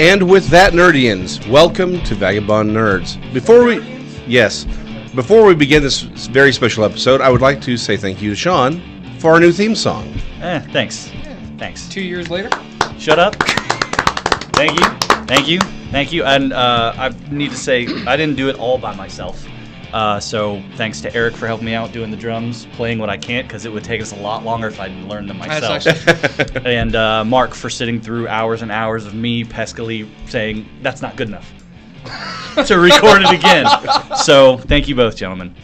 And with that, nerdians, welcome to Vagabond Nerds. Before we begin this very special episode, I would like to say thank you to Sean for our new theme song. Thanks. Thanks. 2 years later? Shut up. Thank you. And I need to say, I didn't do it all by myself. So thanks to Eric for helping me out doing the drums, playing what I can't, because it would take us a lot longer if I'd learned them myself. And Mark for sitting through hours and hours of me peskily saying, that's not good enough, to record it again. So thank you both, gentlemen.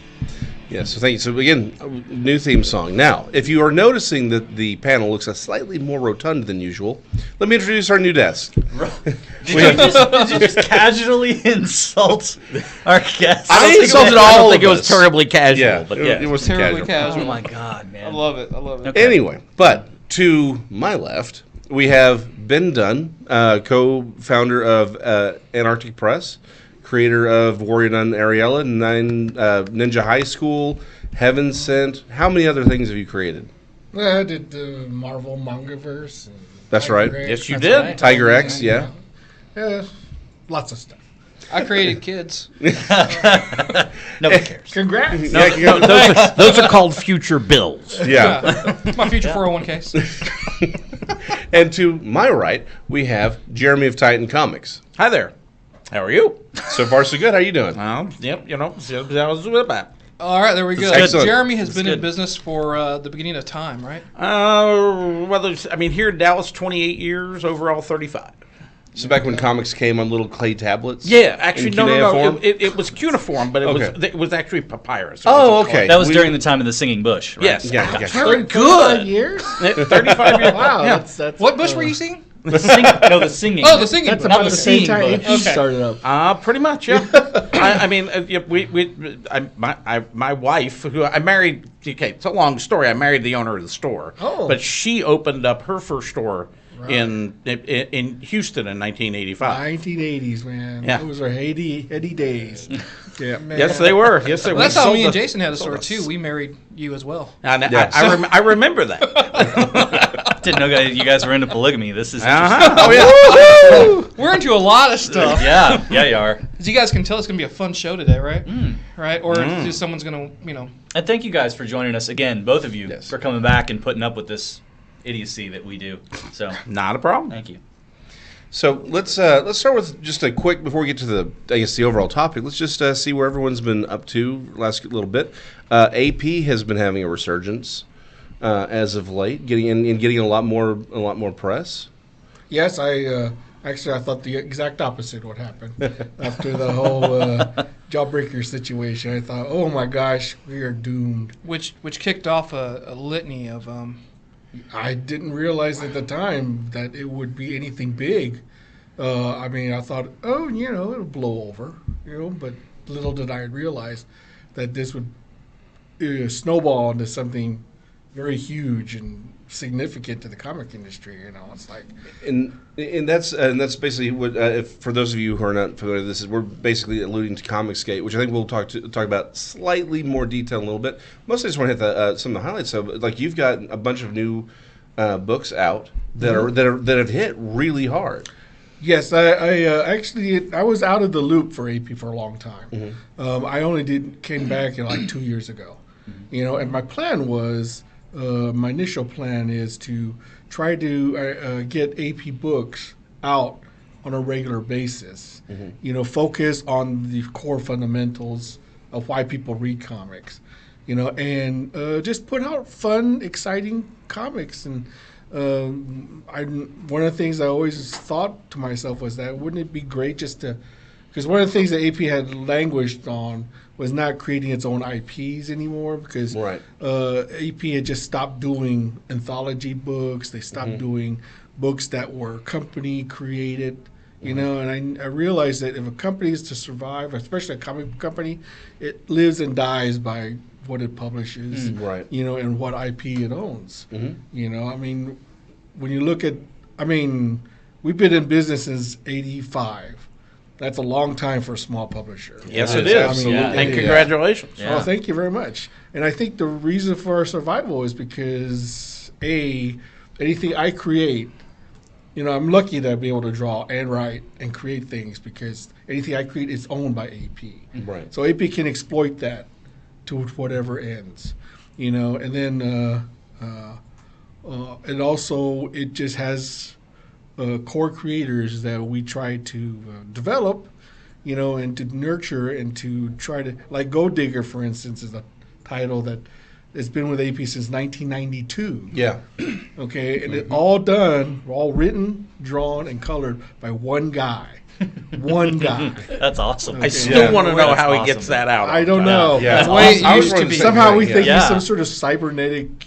Yes, so thank you. So again, new theme song. Now, if you are noticing that the panel looks slightly more rotund than usual, let me introduce our new desk. Did you just casually insult our guests? I insulted all of us. I don't think it was terribly casual. Yeah, but it was terribly casual. Oh my God, man. I love it. Okay. Anyway, but to my left, we have Ben Dunn, co-founder of Antarctic Press, creator of Warrior Nun, Ariella, Ninja High School, Heaven Sent. How many other things have you created? Well, I did the Marvel Mangaverse. That's right. Yes, you did. Right. Tiger X, yeah. Yeah, lots of stuff. I created kids. Nobody cares. Congrats. No, those are called future bills. Yeah. My future 401ks. And to my right, we have Jeremy of Titan Comics. Hi there. How are you? So far, so good. How you doing? Yep, that was about. All right, there we go. Excellent. Jeremy has been in good. business for the beginning of time, right? Here in Dallas, 28 years, overall 35. So back when comics came on little clay tablets? Yeah, actually, In no. cuneiform? It was cuneiform, but Okay. it was actually papyrus. Oh, okay. That was during the time of the singing bush, right? Yes. Yeah, yeah. Very 35 good. years? 35 years. Wow, Yeah. that's What bush were you seeing? The singing. Oh, the singing That's bush. about the the same seeing time bush. AP Okay. started up. Pretty much, yeah. My wife, who I married. Okay, it's a long story. I married the owner of the store. Oh. But she opened up her first store Right. in Houston in 1985. 1980s, man. Yeah. Those are heady days. Yeah. Yes, they were. Yes, they were. Well, that's how We me and sold Jason had a store, sold too. We married you as well. Yes. I remember that. Didn't know you guys were into polygamy. This is Oh yeah. We're into a lot of stuff. Yeah, you are. As you guys can tell, it's going to be a fun show today, right? Right? Or just someone's going to, And thank you guys for joining us again, both of you, Yes. for coming back and putting up with this idiocy that we do. So, Not a problem. thank you. So let's start with just a quick, before we get to the overall topic, let's just see where everyone's been up to last little bit. AP has been having a resurgence as of late, getting a lot more press. Yes, I thought the exact opposite would happen after the whole Jawbreaker situation. I thought, oh my gosh, we are doomed. which kicked off a litany of, I didn't realize at the time that it would be anything big. I thought, it'll blow over, but little did I realize that this would snowball into something very huge and significant to the comic industry. It's like, And that's basically what. For those of you who are not familiar, we're basically alluding to Comicsgate, which I think we'll talk about slightly more detail in a little bit. Mostly, I just want to hit some of the highlights. So, like, you've got a bunch of new books out that have hit really hard. yes, I was out of the loop for AP for a long time. I only came back like 2 years ago, and my plan was. My initial plan is to try to get AP books out on a regular basis. Focus on the core fundamentals of why people read comics. And just put out fun, exciting comics. And one of the things I always thought to myself was that wouldn't it be great just to, because one of the things that AP had languished on was not creating its own IPs anymore, because Right. AP had just stopped doing anthology books. They stopped doing books that were company created, and I realized that if a company is to survive, especially a comic book company, it lives and dies by what it publishes, Right. And what IP it owns. Mm-hmm. When you look at, we've been in business since '85. That's a long time for a small publisher. Yes, it it is. is. Yeah. And Yeah. congratulations. Yeah. Well, thank you very much. And I think the reason for our survival is because anything I create I'm lucky that I be able to draw and write and create things because anything I create is owned by AP. Right. So AP can exploit that to whatever ends, and then and also it just has core creators that we try to develop, and to nurture and to try to, like Gold Digger, for instance, is a title that has been with AP since 1992. Yeah. Okay, and it all written, drawn, and colored by one guy. One guy. That's awesome. I still want to know how he gets that out. I don't know. Yeah. The way it used to be. Somehow we think Yeah. he's some sort of cybernetic,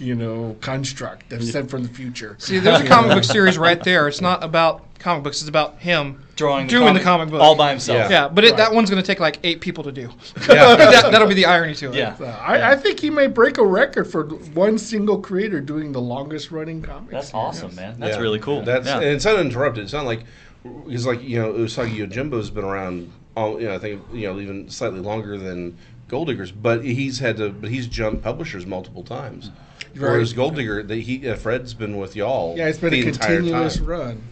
construct that's sent from the future. See, there's a comic book series right there. It's not about comic books. It's about him doing the comic book all by himself. Yeah, but that one's going to take like 8 people to do. Yeah. That'll be the irony to it. Yeah. I think he may break a record for one single creator doing the longest running comics. That's awesome, man. That's Yeah. really cool. And Yeah. it's uninterrupted. It's not like because Usagi Yojimbo's been around I think even slightly longer than Gold Digger's, but he's jumped publishers multiple times. Right. Whereas Gold Digger, Fred's been with y'all. Yeah, it's been the a entire continuous time. run.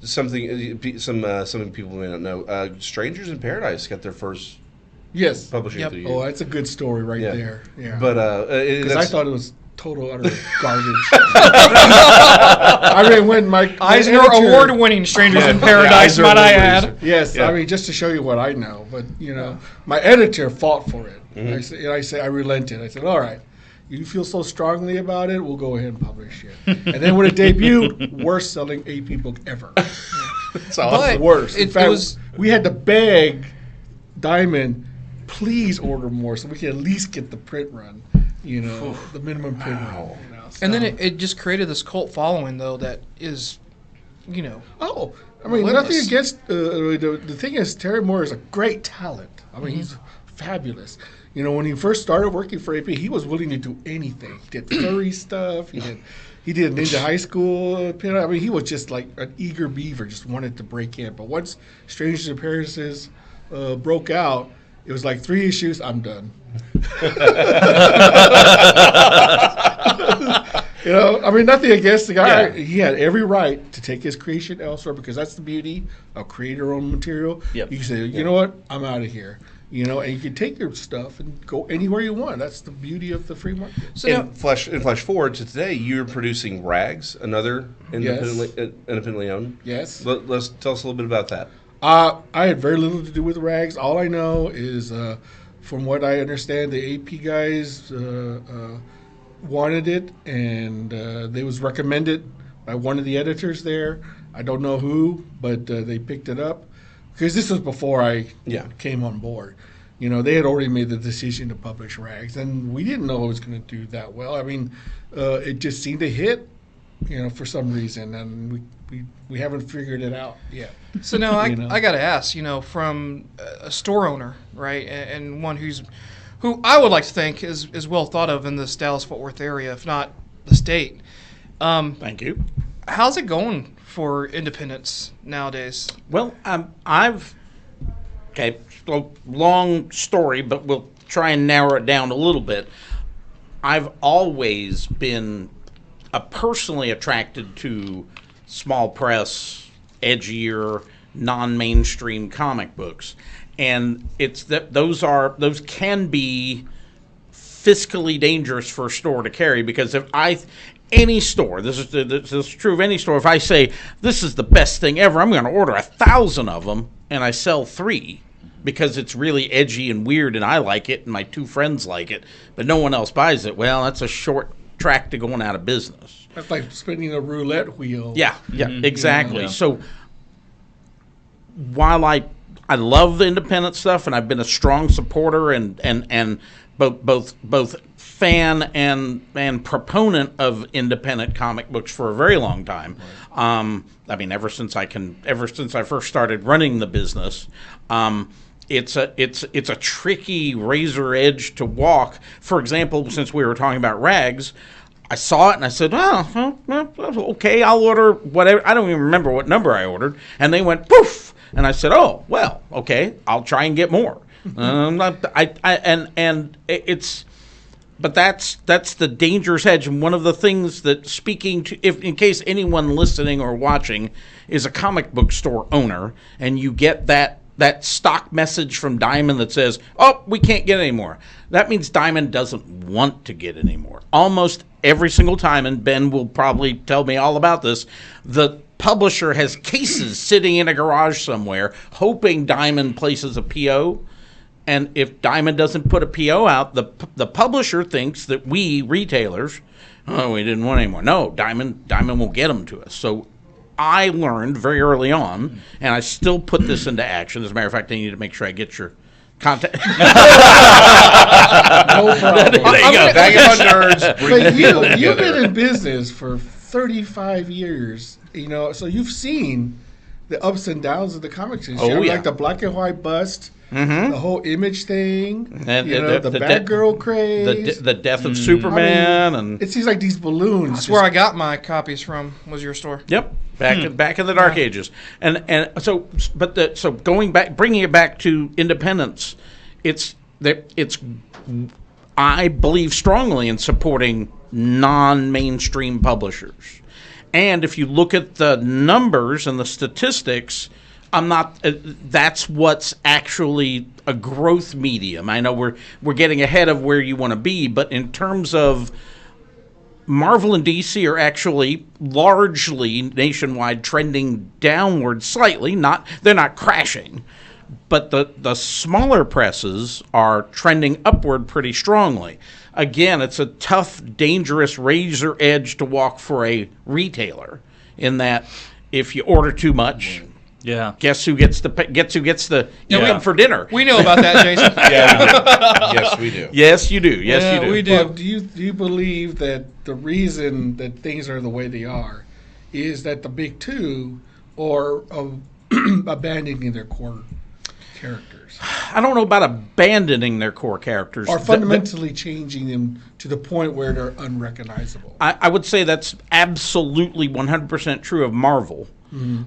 Something people may not know. Strangers in Paradise got their first Yes. publishing Yep. through you. Oh, that's a good story right Yeah. there. Yeah. But because I that's- thought it was total utter garbage. I mean, when my Eisner editor- Award-winning Strangers in Yeah, Paradise, Eisner might I Award add. winner. Yes, Yeah. I mean, just to show you what I know, but my editor fought for it. Mm-hmm. I relented. I said, "All right, you feel so strongly about it, we'll go ahead and publish it." And then when it debuted, worst selling AP book ever. It's awesome. But Worst. In it fact, was- we had to beg Diamond, please order more so we can at least get the print run. The minimum print run. And then it just created this cult following, though, that is, Oh, I mean, Relentless. nothing against the thing is Terry Moore is a great talent. I mean, he's fabulous. When he first started working for AP, he was willing to do anything. He did furry stuff. He did Ninja High School. I mean, he was just like an eager beaver, just wanted to break in. But once Strangers in Paradise broke out, it was like 3 issues. I'm done. I mean, nothing against the guy. Yeah. He had every right to take his creation elsewhere because that's the beauty of creator-owned material. Yep. You can say, you know what, I'm out of here. And you can take your stuff and go anywhere you want. That's the beauty of the free market. So now, Flash forward to today, you're producing Rags, another independently owned. Yes. Let's tell us a little bit about that. I had very little to do with Rags. All I know is, from what I understand, the AP guys wanted it, and they was recommended by one of the editors there. I don't know who, but they picked it up. Because this was before I came on board. They had already made the decision to publish Rags, and we didn't know it was going to do that well. I mean, it just seemed to hit, for some reason, and we haven't figured it out yet. so now I got to ask, from a store owner, right, and one who I would like to think is well thought of in this Dallas-Fort Worth area, if not the state. Thank you. How's it going for independents nowadays? Well, long story, but we'll try and narrow it down a little bit. I've always been personally attracted to small press, edgier, non-mainstream comic books, and it's that those can be fiscally dangerous for a store to carry because any store, this is true of any store. If I say this is the best thing ever, I'm going to order 1,000 of them, and I sell 3 because it's really edgy and weird, and I like it, and my 2 friends like it, but no one else buys it. Well, that's a short track to going out of business. That's like spinning a roulette wheel. Yeah, exactly. Yeah. So while I love the independent stuff, and I've been a strong supporter and both fan and proponent of independent comic books for a very long time. I mean, ever since I first started running the business. It's a tricky razor edge to walk. For example, since we were talking about Rags, I saw it and I said, "Oh, well, okay, I'll order whatever." I don't even remember what number I ordered, and they went poof, and I said, "Oh, well, okay, I'll try and get more." But that's the dangerous hedge, and one of the things that, speaking to, if in case anyone listening or watching is a comic book store owner, and you get that stock message from Diamond that says, "Oh, we can't get any more," that means Diamond doesn't want to get any more. Almost every single time, and Ben will probably tell me all about this, the publisher has cases sitting in a garage somewhere, hoping Diamond places a PO. And if Diamond doesn't put a PO out, the publisher thinks that we, retailers, we didn't want any more. No, Diamond will get them to us. So I learned very early on, and I still put this into action. As a matter of fact, I need to make sure I get your contact. No problem. There you go. Vagabond nerds. But you've been in business for 35 years, so you've seen the ups and downs of the comics industry. Oh, yeah. Like the black and white bust, the whole image thing, And the Batgirl craze. the death of Superman, and it seems like these balloons. That's where I got my copies from. Was your store? yep, back in the dark ages, and so going back, bringing it back to independence, it's I believe strongly in supporting non-mainstream publishers, and if you look at the numbers and the statistics, I'm not. That's what's actually a growth medium. I know we're getting ahead of where you want to be, but in terms of Marvel and DC are actually largely nationwide trending downward slightly. They're not crashing, but the smaller presses are trending upward pretty strongly. Again, it's a tough, dangerous razor edge to walk for a retailer. In that, if you order too much. Yeah. Guess who gets the eating for dinner? We know about that, Jason. Yes, we do. Yes, you do. Yes, Yeah, you do. we do. But do you believe that the reason that things are the way they are is that the big two are abandoning their core characters? I don't know about abandoning their core characters. Or fundamentally changing them to the point where they're unrecognizable. I would say that's absolutely 100% true of Marvel.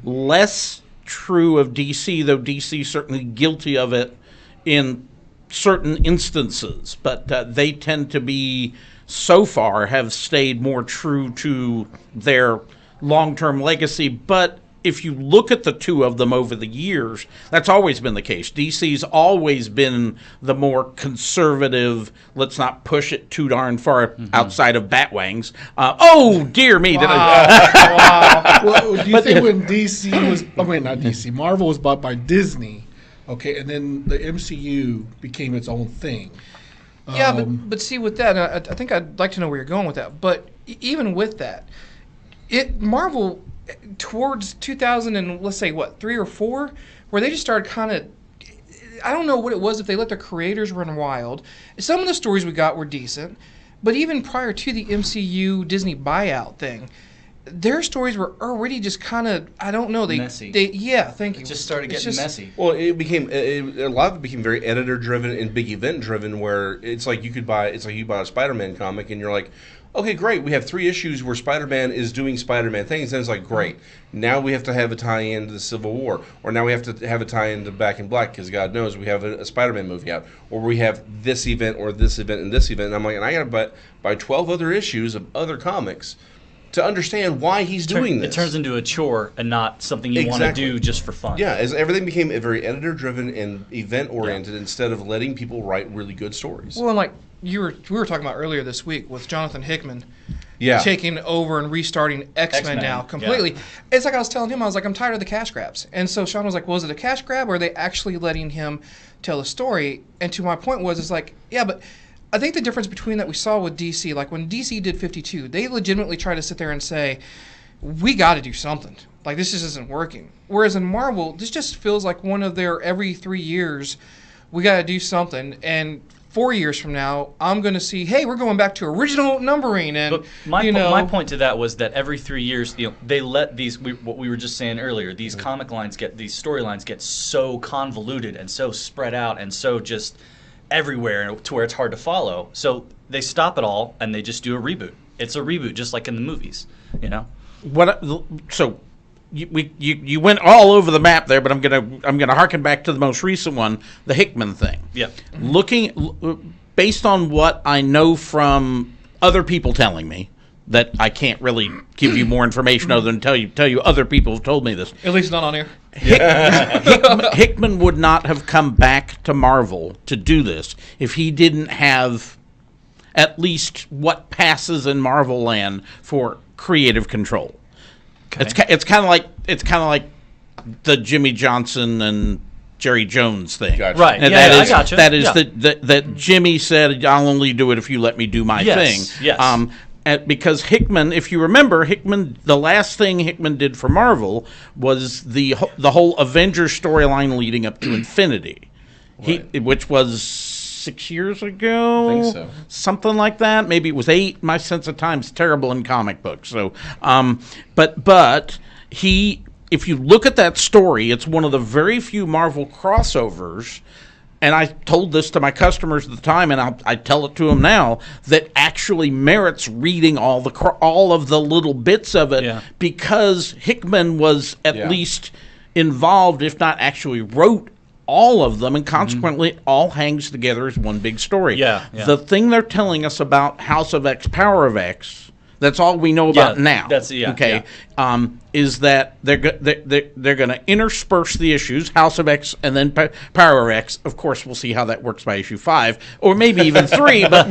Less true of DC, though DC is certainly guilty of it in certain instances. But they tend to be, so far, have stayed more true to their long-term legacy. But if you look at the two of them over the years, that's always been the case. DC's always been the more conservative, let's not push it too darn far outside of Batwangs. Oh, dear me. Wow. Well, do you think when not DC, Marvel was bought by Disney, okay, and then the MCU became its own thing? Yeah, but see, with that, I think I'd like to know where you're going with that. But even with that, Marvel, towards 2000 and let's say, 3 or 4, where they just started kind of, I don't know what it was, if they let their creators run wild. Some of the stories we got were decent, but even prior to the MCU Disney buyout thing, their stories were already just kind of, I don't know, messy. Thank you. It just started getting messy. Well, it became a lot of it became very editor driven and big event driven, where it's like you buy a Spider-Man comic and you're like, okay, great, we have 3 issues where Spider-Man is doing Spider-Man things, and it's like, great, now we have to have a tie-in to the Civil War, or now we have to have a tie-in to Back in Black, because God knows we have a Spider-Man movie out, or we have this event, or this event, and this event, and I'm like, and I got to buy 12 other issues of other comics to understand why he's doing this. It turns into a chore and not something you want to do just for fun. Yeah, as everything became a very editor-driven and event-oriented instead of letting people write really good stories. Well, and like we were talking about earlier this week with Jonathan Hickman taking over and restarting X-Men now completely. Yeah. It's like I was telling him, I was like, I'm tired of the cash grabs. And so Sean was like, well, is it a cash grab, or are they actually letting him tell a story? And to my point was, it's like, yeah, but I think the difference between that we saw with DC, like when DC did 52, they legitimately tried to sit there and say, we got to do something. Like, this just isn't working. Whereas in Marvel, this just feels like one of their every 3 years, we got to do something. And 4 years from now, I'm going to see, hey, we're going back to original numbering. And but my point to that was that every 3 years, they let these, what we were just saying earlier, these comic lines these storylines get so convoluted and so spread out and so just everywhere to where it's hard to follow. So they stop it all and they just do a reboot. It's a reboot, just like in the movies, So you went all over the map there, but I'm gonna harken back to the most recent one, the Hickman thing. Yep. based on what I know from other people telling me, that I can't really give you more information other than tell you other people have told me this. At least not on air. Hickman would not have come back to Marvel to do this if he didn't have at least what passes in Marvel land for creative control. Okay. It's kind of like the Jimmy Johnson and Jerry Jones thing. Gotcha. Right. And I gotcha. That is that Jimmy said, "I'll only do it if you let me do my thing." Yes. Because Hickman, if you remember, the last thing Hickman did for Marvel was the whole Avengers storyline leading up to Infinity, which was 6 years ago. I think so. Something like that. Maybe it was 8. My sense of time's terrible in comic books. So, but he, if you look at that story, it's one of the very few Marvel crossovers. And I told this to my customers at the time, and I tell it to them now, that actually merits reading all of the little bits of it, because Hickman was at least involved, if not actually wrote all of them, and consequently it all hangs together as one big story. The thing they're telling us about House of X, Power of X, that's all we know about now. Is that they're going to intersperse the issues, House of X and then Power of X. Of course, we'll see how that works by issue 5 or maybe even 3. But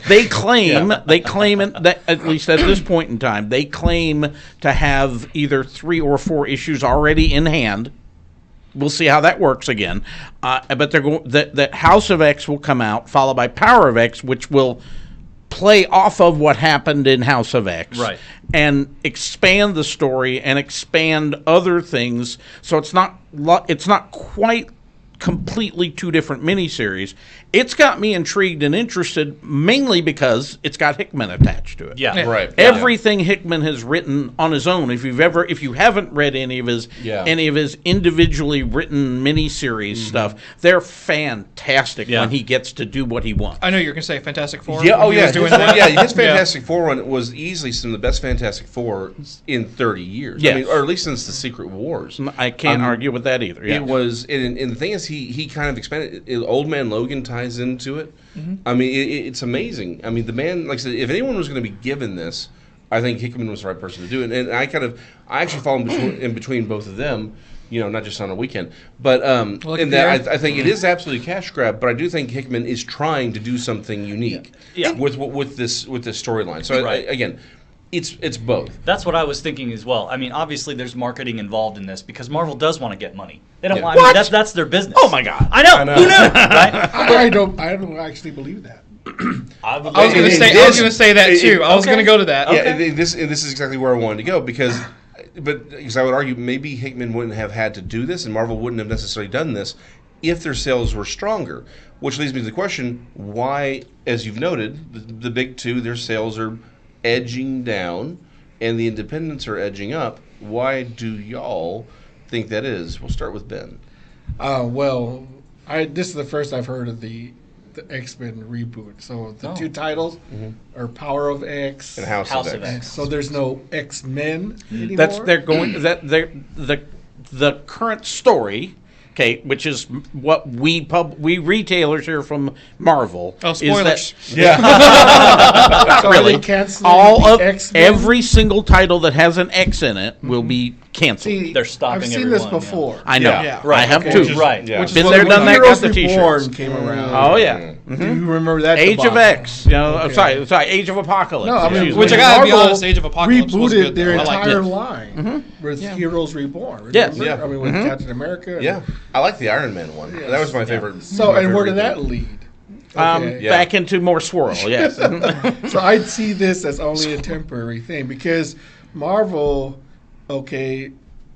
they claim that, at least at this point in time, they claim to have either 3 or 4 issues already in hand. We'll see how that works again. But they're going that House of X will come out, followed by Power of X, which will play off of what happened in House of X, and expand the story and expand other things. So it's not quite completely 2 different miniseries. It's got me intrigued and interested, mainly because it's got Hickman attached to it. Everything Hickman has written on his own. If you haven't read any of his individually written miniseries stuff, they're fantastic when he gets to do what he wants. I know you're going to say Fantastic Four. His Fantastic Four one was easily some of the best Fantastic Four in 30 years. I mean, or at least since the Secret Wars. I can't argue with that either. It was, and the thing is, he kind of expanded. Old Man Logan ties into it. I mean, it's amazing. I mean, the man, like I said, if anyone was going to be given this, I think Hickman was the right person to do it. And I actually fall in between both of them, not just on a weekend. But in that, I think it is absolutely a cash grab. But I do think Hickman is trying to do something unique with this storyline. So again, it's both. That's what I was thinking as well. I mean, obviously, there's marketing involved in this because Marvel does want to get money. They don't want. I mean, that's their business. Oh my God! I know. Who knew? Right? I don't actually believe that. I was going to say that too. I was going to go to that. Yeah, this is exactly where I wanted to go because I would argue maybe Hickman wouldn't have had to do this and Marvel wouldn't have necessarily done this if their sales were stronger. Which leads me to the question: why, as you've noted, the big 2, their sales are edging down, and the independents are edging up. Why do y'all think that is? We'll start with Ben. Well, this is the first I've heard of the X-Men reboot. So the 2 titles are Power of X and House of X. So there's no X-Men anymore. The current story. Okay, which is what we retailers here from Marvel. Oh, spoilers! Not really. Every single title that has an X in it will be canceled. See, they're stopping. I've seen this before. I know. I have too. Which been there, done that. Got the T-shirts. Came around. Oh yeah. Do you remember that? Age of X. Sorry, Age of Apocalypse. No, I mean, which I gotta be honest, Age of Apocalypse rebooted their entire line with Heroes Reborn. Yes. I mean, with Captain America. Yeah, I like the Iron Man one. That was my favorite. So, and where did that lead? Back into more swirl. Yes. So I'd see this as only a temporary thing because Marvel,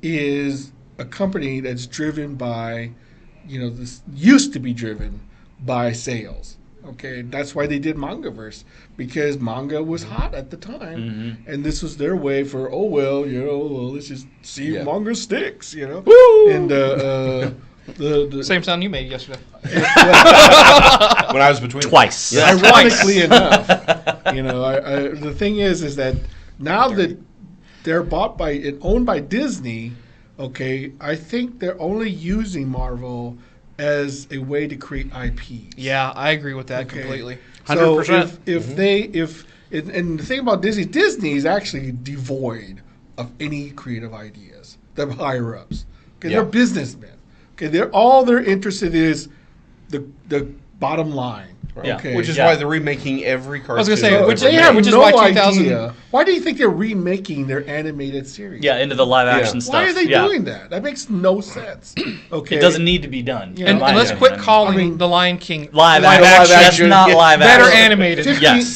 is a company that's driven by, this used to be driven by sales. Okay, that's why they did Mangaverse, because manga was hot at the time, and this was their way for let's just see if manga sticks, Woo! And the same sound you made yesterday. When I was between twice. Yeah, ironically enough, the thing is that now that they're bought by and owned by Disney, I think they're only using Marvel as a way to create IPs. Yeah, I agree with that completely. 100%. So and the thing about Disney is actually devoid of any creative ideas. The higher ups, okay, they're businessmen. Okay, they're interested is the bottom line. Right. Okay. Which is why they're remaking every cartoon. I was going to say, which they have is no why 2000. idea. Why do you think they're remaking their animated series? Yeah, into the live action stuff. Why are they doing that? That makes no sense. Okay. It doesn't need to be done. And let's quit calling The Lion King live action. That's not live action. Better animated.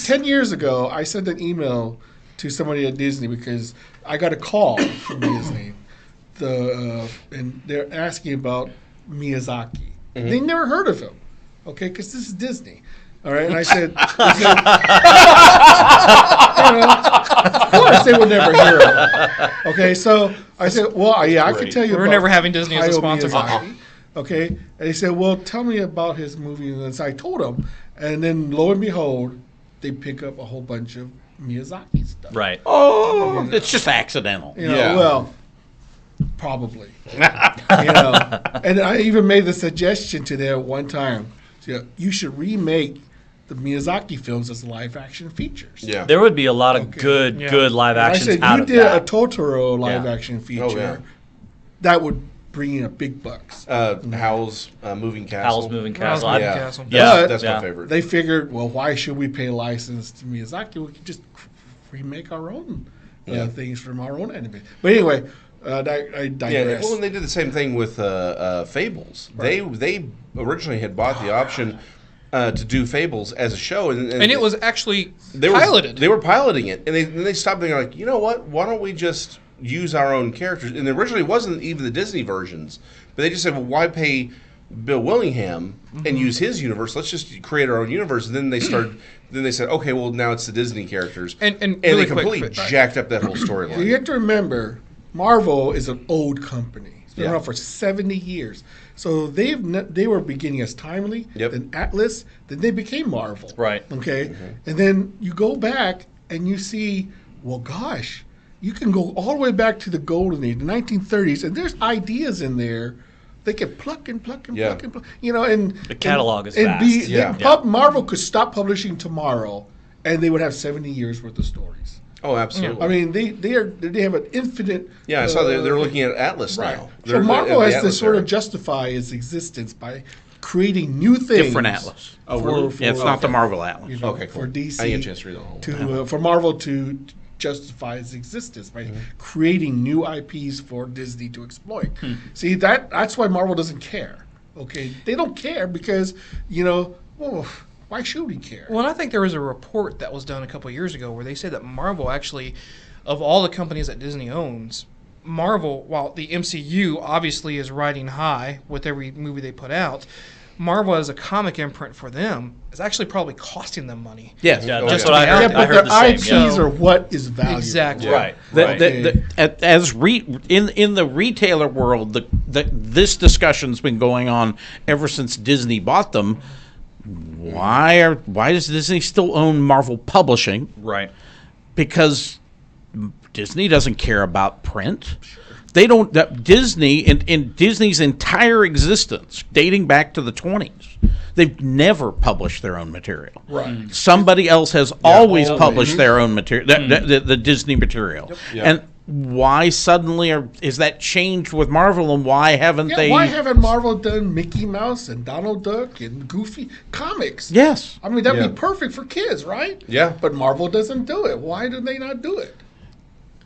10 years ago, I sent an email to somebody at Disney because I got a call from Disney. And they're asking about Miyazaki. They never heard of him. Okay, because this is Disney. All right, and I said, of course they would never hear him. Okay, so I said, well, yeah, I can tell you. We're never having Disney as a sponsor. Okay, and he said, well, tell me about his movie, and so I told him, and then lo and behold, they pick up a whole bunch of Miyazaki stuff. Right. Oh, it's just accidental. Well, probably. And I even made the suggestion to them one time. You should remake the Miyazaki films as live action features. Yeah, there would be a lot of good live actions. I said out you of did that. a Totoro live action feature. That would bring in a big bucks. Howl's Moving Castle. Howl's Moving Castle. Yeah, that's my favorite. They figured, well, why should we pay license to Miyazaki? We could just remake our own things from our own anime. But anyway. I digress. Yeah, well, and they did the same thing with Fables. Right. They originally had bought the option to do Fables as a show, and it was actually piloted. They were piloting it, and they stopped. They're like, you know what? Why don't we just use our own characters? And originally it wasn't even the Disney versions, but they just said, well, why pay Bill Willingham and use his universe? Let's just create our own universe. And then they started. Then they said, okay, well, now it's the Disney characters, and really they completely jacked up that whole storyline. You have to remember. Marvel is an old company. It's been around for 70 years. So they were beginning as Timely, then Atlas, then they became Marvel. Right. Okay? And then you go back and you see, well, gosh, you can go all the way back to the golden age, the 1930s, and there's ideas in there they can pluck and pluck and pluck and pluck. And the catalog is vast. Marvel could stop publishing tomorrow, and they would have 70 years worth of stories. Oh, absolutely. I mean, they have an infinite. Yeah, I saw they're looking at Atlas now. So Marvel has to sort of justify its existence by creating new things. Different Atlas. It's not the Marvel Atlas. Okay, cool. For DC, I didn't get a chance to read the whole. For Marvel to justify its existence by creating new IPs for Disney to exploit. See, that's why Marvel doesn't care. Okay, they don't care because why should we care? Well, and I think there was a report that was done a couple of years ago where they said that Marvel actually, of all the companies that Disney owns, Marvel, while the MCU obviously is riding high with every movie they put out, Marvel as a comic imprint for them is actually probably costing them money. Yes, that's what I heard. But their IPs are what is valuable. Exactly. Right. In the retailer world, this discussion's been going on ever since Disney bought them. Why does Disney still own Marvel Publishing? Right. Because Disney doesn't care about print. They don't. Disney in Disney's entire existence, dating back to the 20s, they've never published their own material. Right. Somebody else has always published their own material, the Disney material. Yep. And why suddenly is that changed with Marvel, and why haven't they? Why haven't Marvel done Mickey Mouse and Donald Duck and Goofy comics? Yes. I mean, that'd be perfect for kids, right? Yeah. But Marvel doesn't do it. Why do they not do it?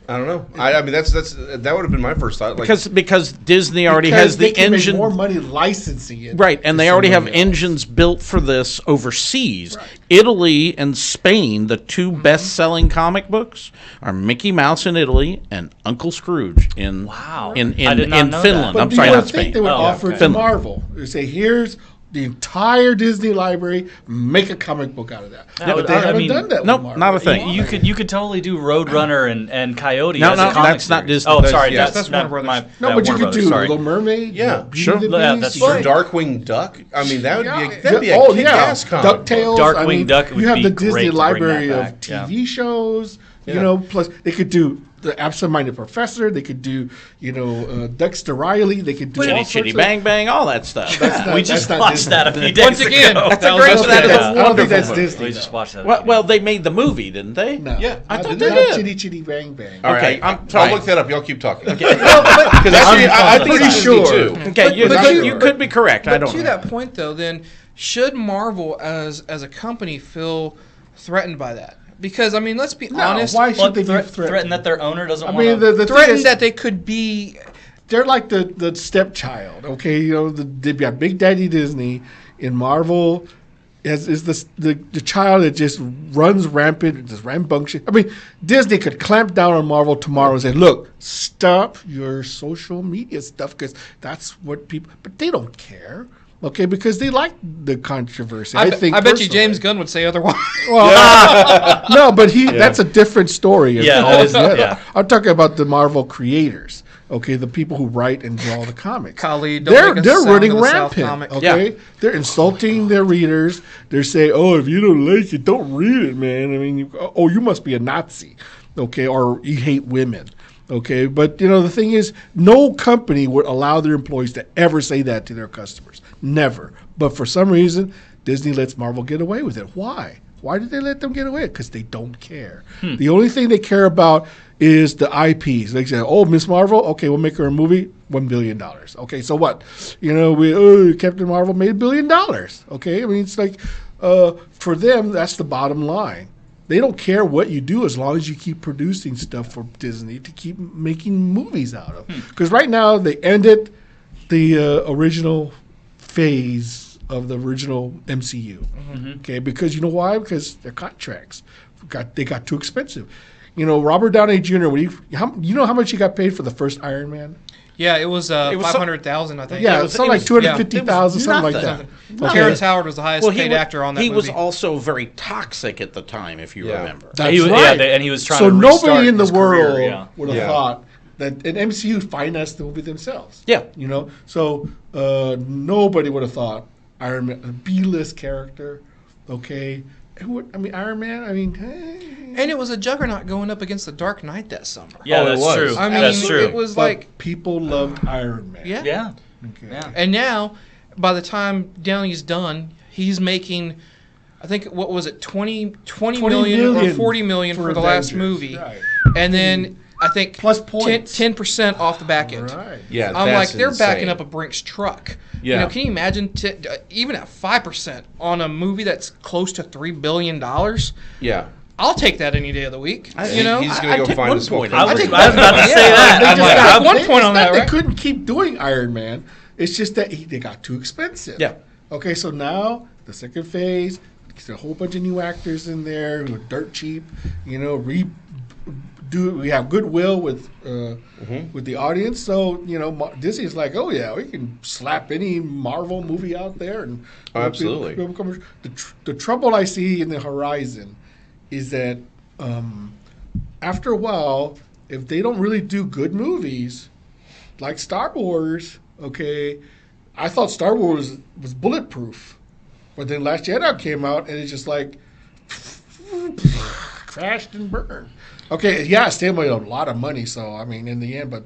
I don't know. I mean, that would have been my first thought. Because Disney already has the engine. Make more money licensing it. Right, and they already have engines built for this overseas. Right. Italy and Spain, the two best-selling comic books, are Mickey Mouse in Italy and Uncle Scrooge in Finland. I'm sorry, not Spain. I think they would offer it to Marvel. They say, here's the entire Disney library, make a comic book out of that. Yeah, but they haven't done that. Nope, not a thing. You could totally do Roadrunner and Coyote. No, that's not Disney. Oh, sorry, that's Warner Brothers. No, but you could do Little Mermaid. Yeah, sure. That's true. Darkwing Duck. I mean, that'd be a kick-ass comic. DuckTales. Darkwing Duck would be you have the great Disney to library bring of that back. TV shows. You know, plus they could do the absent-minded professor. They could do, Dexter Riley. They could do Chitty Chitty Bang Bang, all that stuff. We just watched that a few days Once again, ago. that's a great that is a I don't think wonderful that's movie. Disney. We just watched that. Well, they made the movie, didn't they? No. Yeah. I thought not they did. Chitty Chitty Bang Bang. All right, Okay, I'll look that up. Y'all keep talking. Okay. Because I think pretty it's sure. Disney too. Okay, But you could be correct. I But don't to know. that point, though, then should Marvel as a company feel threatened by that? Because I mean, let's be honest. Why Well, should they be threaten threatened? that their owner doesn't I want mean, to. the thing Threatened is, that they could be. they're like the stepchild. Okay, they've got Big Daddy Disney in Marvel. Is the child that just runs rampant, just rambunctious. I mean, Disney could clamp down on Marvel tomorrow and say, "Look, stop your social media stuff because that's what people." But they don't care. Okay, because they like the controversy. I think. I bet you personally. James Gunn would say otherwise. Well, no, but that's a different story. Yeah, that is- altogether. yeah. I'm talking about the Marvel creators. Okay, the people who write and draw the comics. Khalid, They're don't make us running sound of the South rampant. comic. Okay, Yeah. they're insulting their readers. They're saying, "Oh, if you don't like it, don't read it, man. I mean, you must be a Nazi, okay, or you hate women." Okay, but the thing is, no company would allow their employees to ever say that to their customers. Never. But for some reason, Disney lets Marvel get away with it. Why? Why did they let them get away? Because they don't care. The only thing they care about is the IPs. They say, "Oh, Miss Marvel, okay, we'll make her a movie, $1 billion. Okay, so what? Captain Marvel made $1 billion. Okay, I mean, it's like, for them, that's the bottom line. They don't care what you do as long as you keep producing stuff for Disney to keep making movies out of. Because right now, they ended the original phase of the original MCU. Okay, because you know why? Because their contracts got too expensive. Robert Downey Jr. You know how much he got paid for the first Iron Man? Yeah, it was was 500,000, I think. Yeah, it was- something it like was- 250,000, it was something like nothing. that. Terrence Howard was the highest paid actor on that he movie. was also very toxic at the time, if you remember. That's He was- right. yeah, and he was trying so to restart nobody in the his career, world yeah. would have Yeah. thought that an MCU financed the movie themselves. Yeah. So nobody would have thought Iron Man, a B-list character, okay. Iron Man, And it was a juggernaut going up against the Dark Knight that summer. Yeah, Oh, it that's was. true. I mean, That's true. it was but like, people loved Iron Man. yeah. yeah. Okay. Yeah. And now, by the time Downey's done, he's making, I think, what was it, 20 million or 40 million for the last Avengers, movie. right. And then, I think, Plus points. 10% off the back end. Right. Yeah, I'm that's like, they're backing insane. up a Brinks truck. Yeah. Can you imagine, even at 5% on a movie that's close to $3 billion? Yeah. I'll take that any day of the week. He's going to go take find one his point. point. I was think about to yeah. say that. They I'm just like, got one it's point on not that, right? They couldn't keep doing Iron Man. It's just that they got too expensive. Yeah. Okay, so now the second phase, there's a whole bunch of new actors in there who are dirt cheap. We have goodwill with the audience. So Disney's like, oh yeah, we can slap any Marvel movie out there and Absolutely. The trouble I see in the horizon is that after a while, if they don't really do good movies, like Star Wars, okay, I thought Star Wars was bulletproof, but then Last Jedi came out and it's just like crashed and burned. Okay, yeah, it still made a lot of money. So in the end, but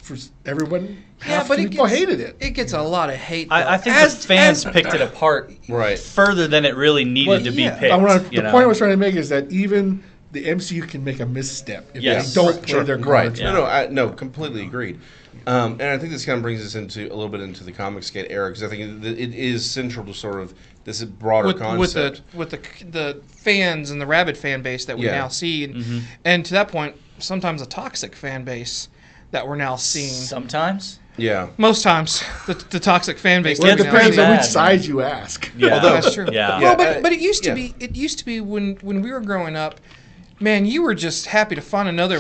for everyone, half the people hated it. It gets a lot of hate. I think the fans picked it apart Right. further than it really needed to be yeah. picked. The point I was trying to make is that even the MCU can make a misstep if Yes. they don't play their Right. cards. Yeah. No, completely agreed. And I think this kind of brings us a little bit into the Comicsgate era because I think it is central to sort of this broader concept. with the fans and the rabid fan base that we Yeah. now see, and to that point, sometimes a toxic fan base that we're now seeing. Sometimes. Yeah. Most times, the toxic fan base. Well, it that we now depends see. on which bad, side you ask. Yeah. That's true. Yeah. Well, Yeah, but it used to yeah. be. It used to be when we were growing up. Man, you were just happy to find another.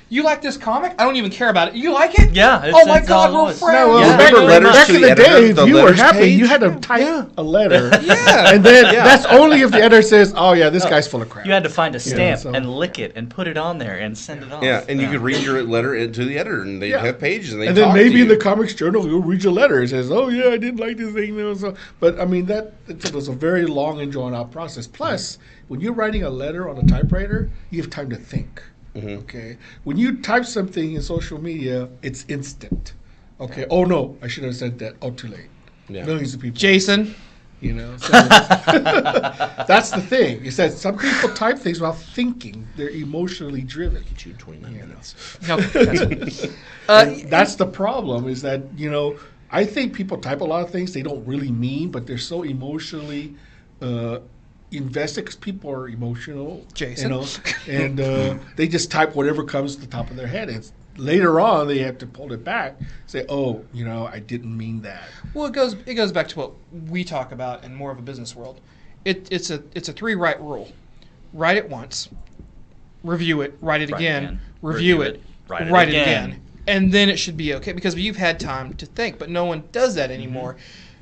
You like this comic? I don't even care about it. You like it? Yeah, Oh my that's God, all it we're was. friends. No, well, Yeah. remember Letters back to in the the day, editor, if the you were letters happy, page. you had to type a letter. Yeah. And then that's only if the editor says, oh, yeah, this guy's full of crap. You had to find a stamp so- and lick it and put it on there and send it off. Yeah, and you could read your letter to the editor, and they'd Yeah. have pages, and they'd And then talk maybe to in the you. Comics Journal, you'll read your letter. It says, oh, yeah, I didn't like this thing. So, but, that it was a very long and drawn-out process. Plus, when you're writing a letter on a typewriter, you have time to think. Okay, when you type something in social media, it's instant. Okay. Oh no, I should have said that. Oh, too late. Yeah. Millions of people. Jason. You know, so that's the thing. Is that some people type things without thinking. They're emotionally driven. Get you 29 minutes. That's the problem. Is that I think people type a lot of things they don't really mean, but they're so emotionally invested because people are emotional. Jason. And they just type whatever comes to the top of their head. And later on, they have to pull it back, say, "Oh, I didn't mean that." Well, it goes back to what we talk about in more of a business world. It's a 3 right rule. Write it once, review it, write it again, review it, write it again, and then it should be okay because you've had time to think. But no one does that anymore.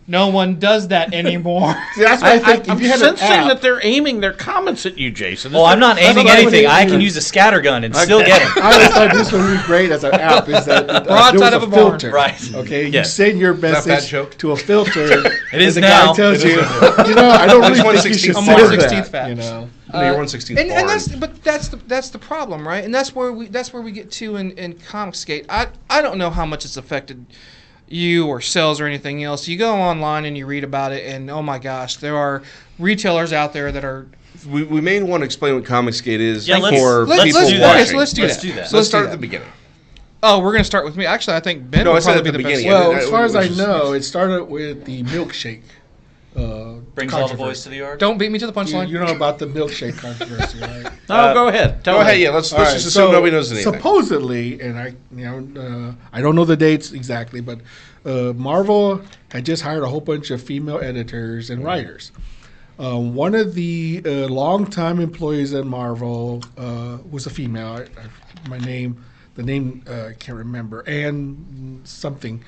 No one does that anymore. See, that's why I think I'm sensing that they're aiming their comments at you, Jason. Well, I'm not aiming anything. I can use a scatter gun and still get him. I always thought this would be great as an app. Is that broadside of a filter, right? Okay, Yes. you send your message to a filter. It is and the now. guy tells you, I don't really think you should I'm send 1/16 fat. No, you're 1/16. And that's the problem, right? And that's where we get to in Comicsgate. I don't know how much it's affected you or sales or anything else. You go online and you read about it, and oh my gosh, there are retailers out there that are. We may want to explain what Comicsgate is Yeah, for let's people do that. watching. Okay, so let's do that. So let's start at the beginning. Oh, we're going to start with me. Actually, I think Ben No, I would said probably at be the the best. beginning. Well, Yeah, as far as I which is- know, it started with the milkshake. Brings all the boys to the yard. Don't beat me to the punchline. You know about the milkshake controversy, right? No, go ahead. Go ahead. Yeah, let's just assume nobody knows anything. Supposedly, and I don't know the dates exactly, but Marvel had just hired a whole bunch of female editors and writers. One of the longtime employees at Marvel was a female. The name I can't remember. Anne something.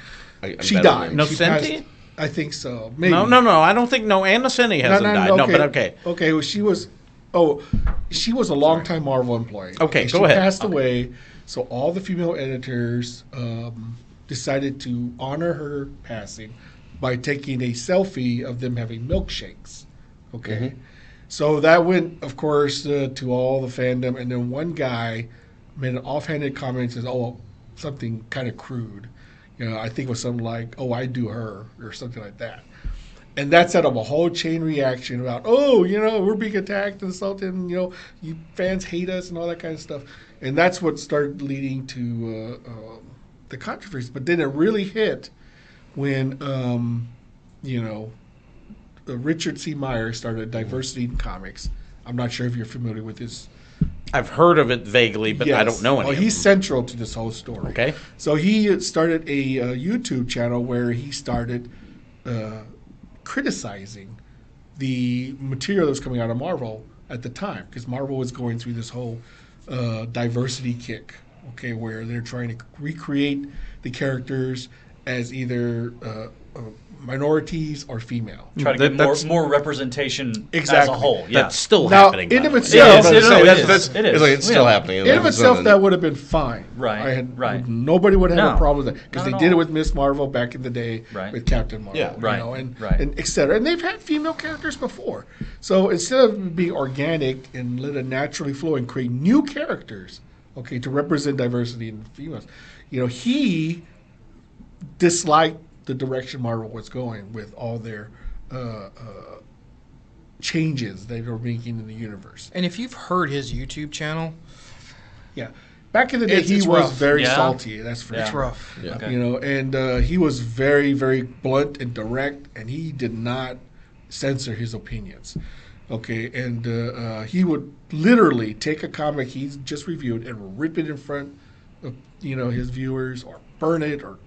She died. Nocenti? I think so. Maybe. No. I don't think Anna Nocenti hasn't died. No, but okay. Okay, well, she was a longtime Marvel employee. Okay, She go ahead. passed away, so all the female editors decided to honor her passing by taking a selfie of them having milkshakes. Okay, so that went, of course, to all the fandom, and then one guy made an offhanded comment and says, "Oh, something kind of crude." I think it was something like, "Oh, I do her," or something like that. And that set up a whole chain reaction about, we're being attacked, insulted, and, you fans hate us and all that kind of stuff. And that's what started leading to the controversy. But then it really hit when, Richard C. Meyer started Diversity in Comics. I'm not sure if you're familiar with this. I've heard of it vaguely, but I don't know any. Well, he's central to this whole story. Okay. So he started a YouTube channel where he started criticizing the material that was coming out of Marvel at the time, because Marvel was going through this whole diversity kick, okay, where they're trying to recreate the characters as either minorities or female. Try to get more representation as a whole. Yeah. That's still Now, happening. in by of the way. itself, It is. It's still happening. in of itself, that would have been fine. Right, right. Nobody would have No, a problem with that because not they at did it all. with Miss Marvel back in the day Right. with Captain Marvel. Yeah, right, and et cetera. And they've had female characters before. So instead of being organic and let it naturally flow and create new characters, okay, to represent diversity in females, he disliked the direction Marvel was going with all their changes they were making in the universe. And if you've heard his YouTube channel, Yeah. Back in the day, It's he was rough. very Yeah. salty. That's for it's sure. rough. Yeah. Okay. And he was very, very blunt and direct, and he did not censor his opinions. Okay, and he would literally take a comic he's just reviewed and rip it in front of his viewers, or burn it, or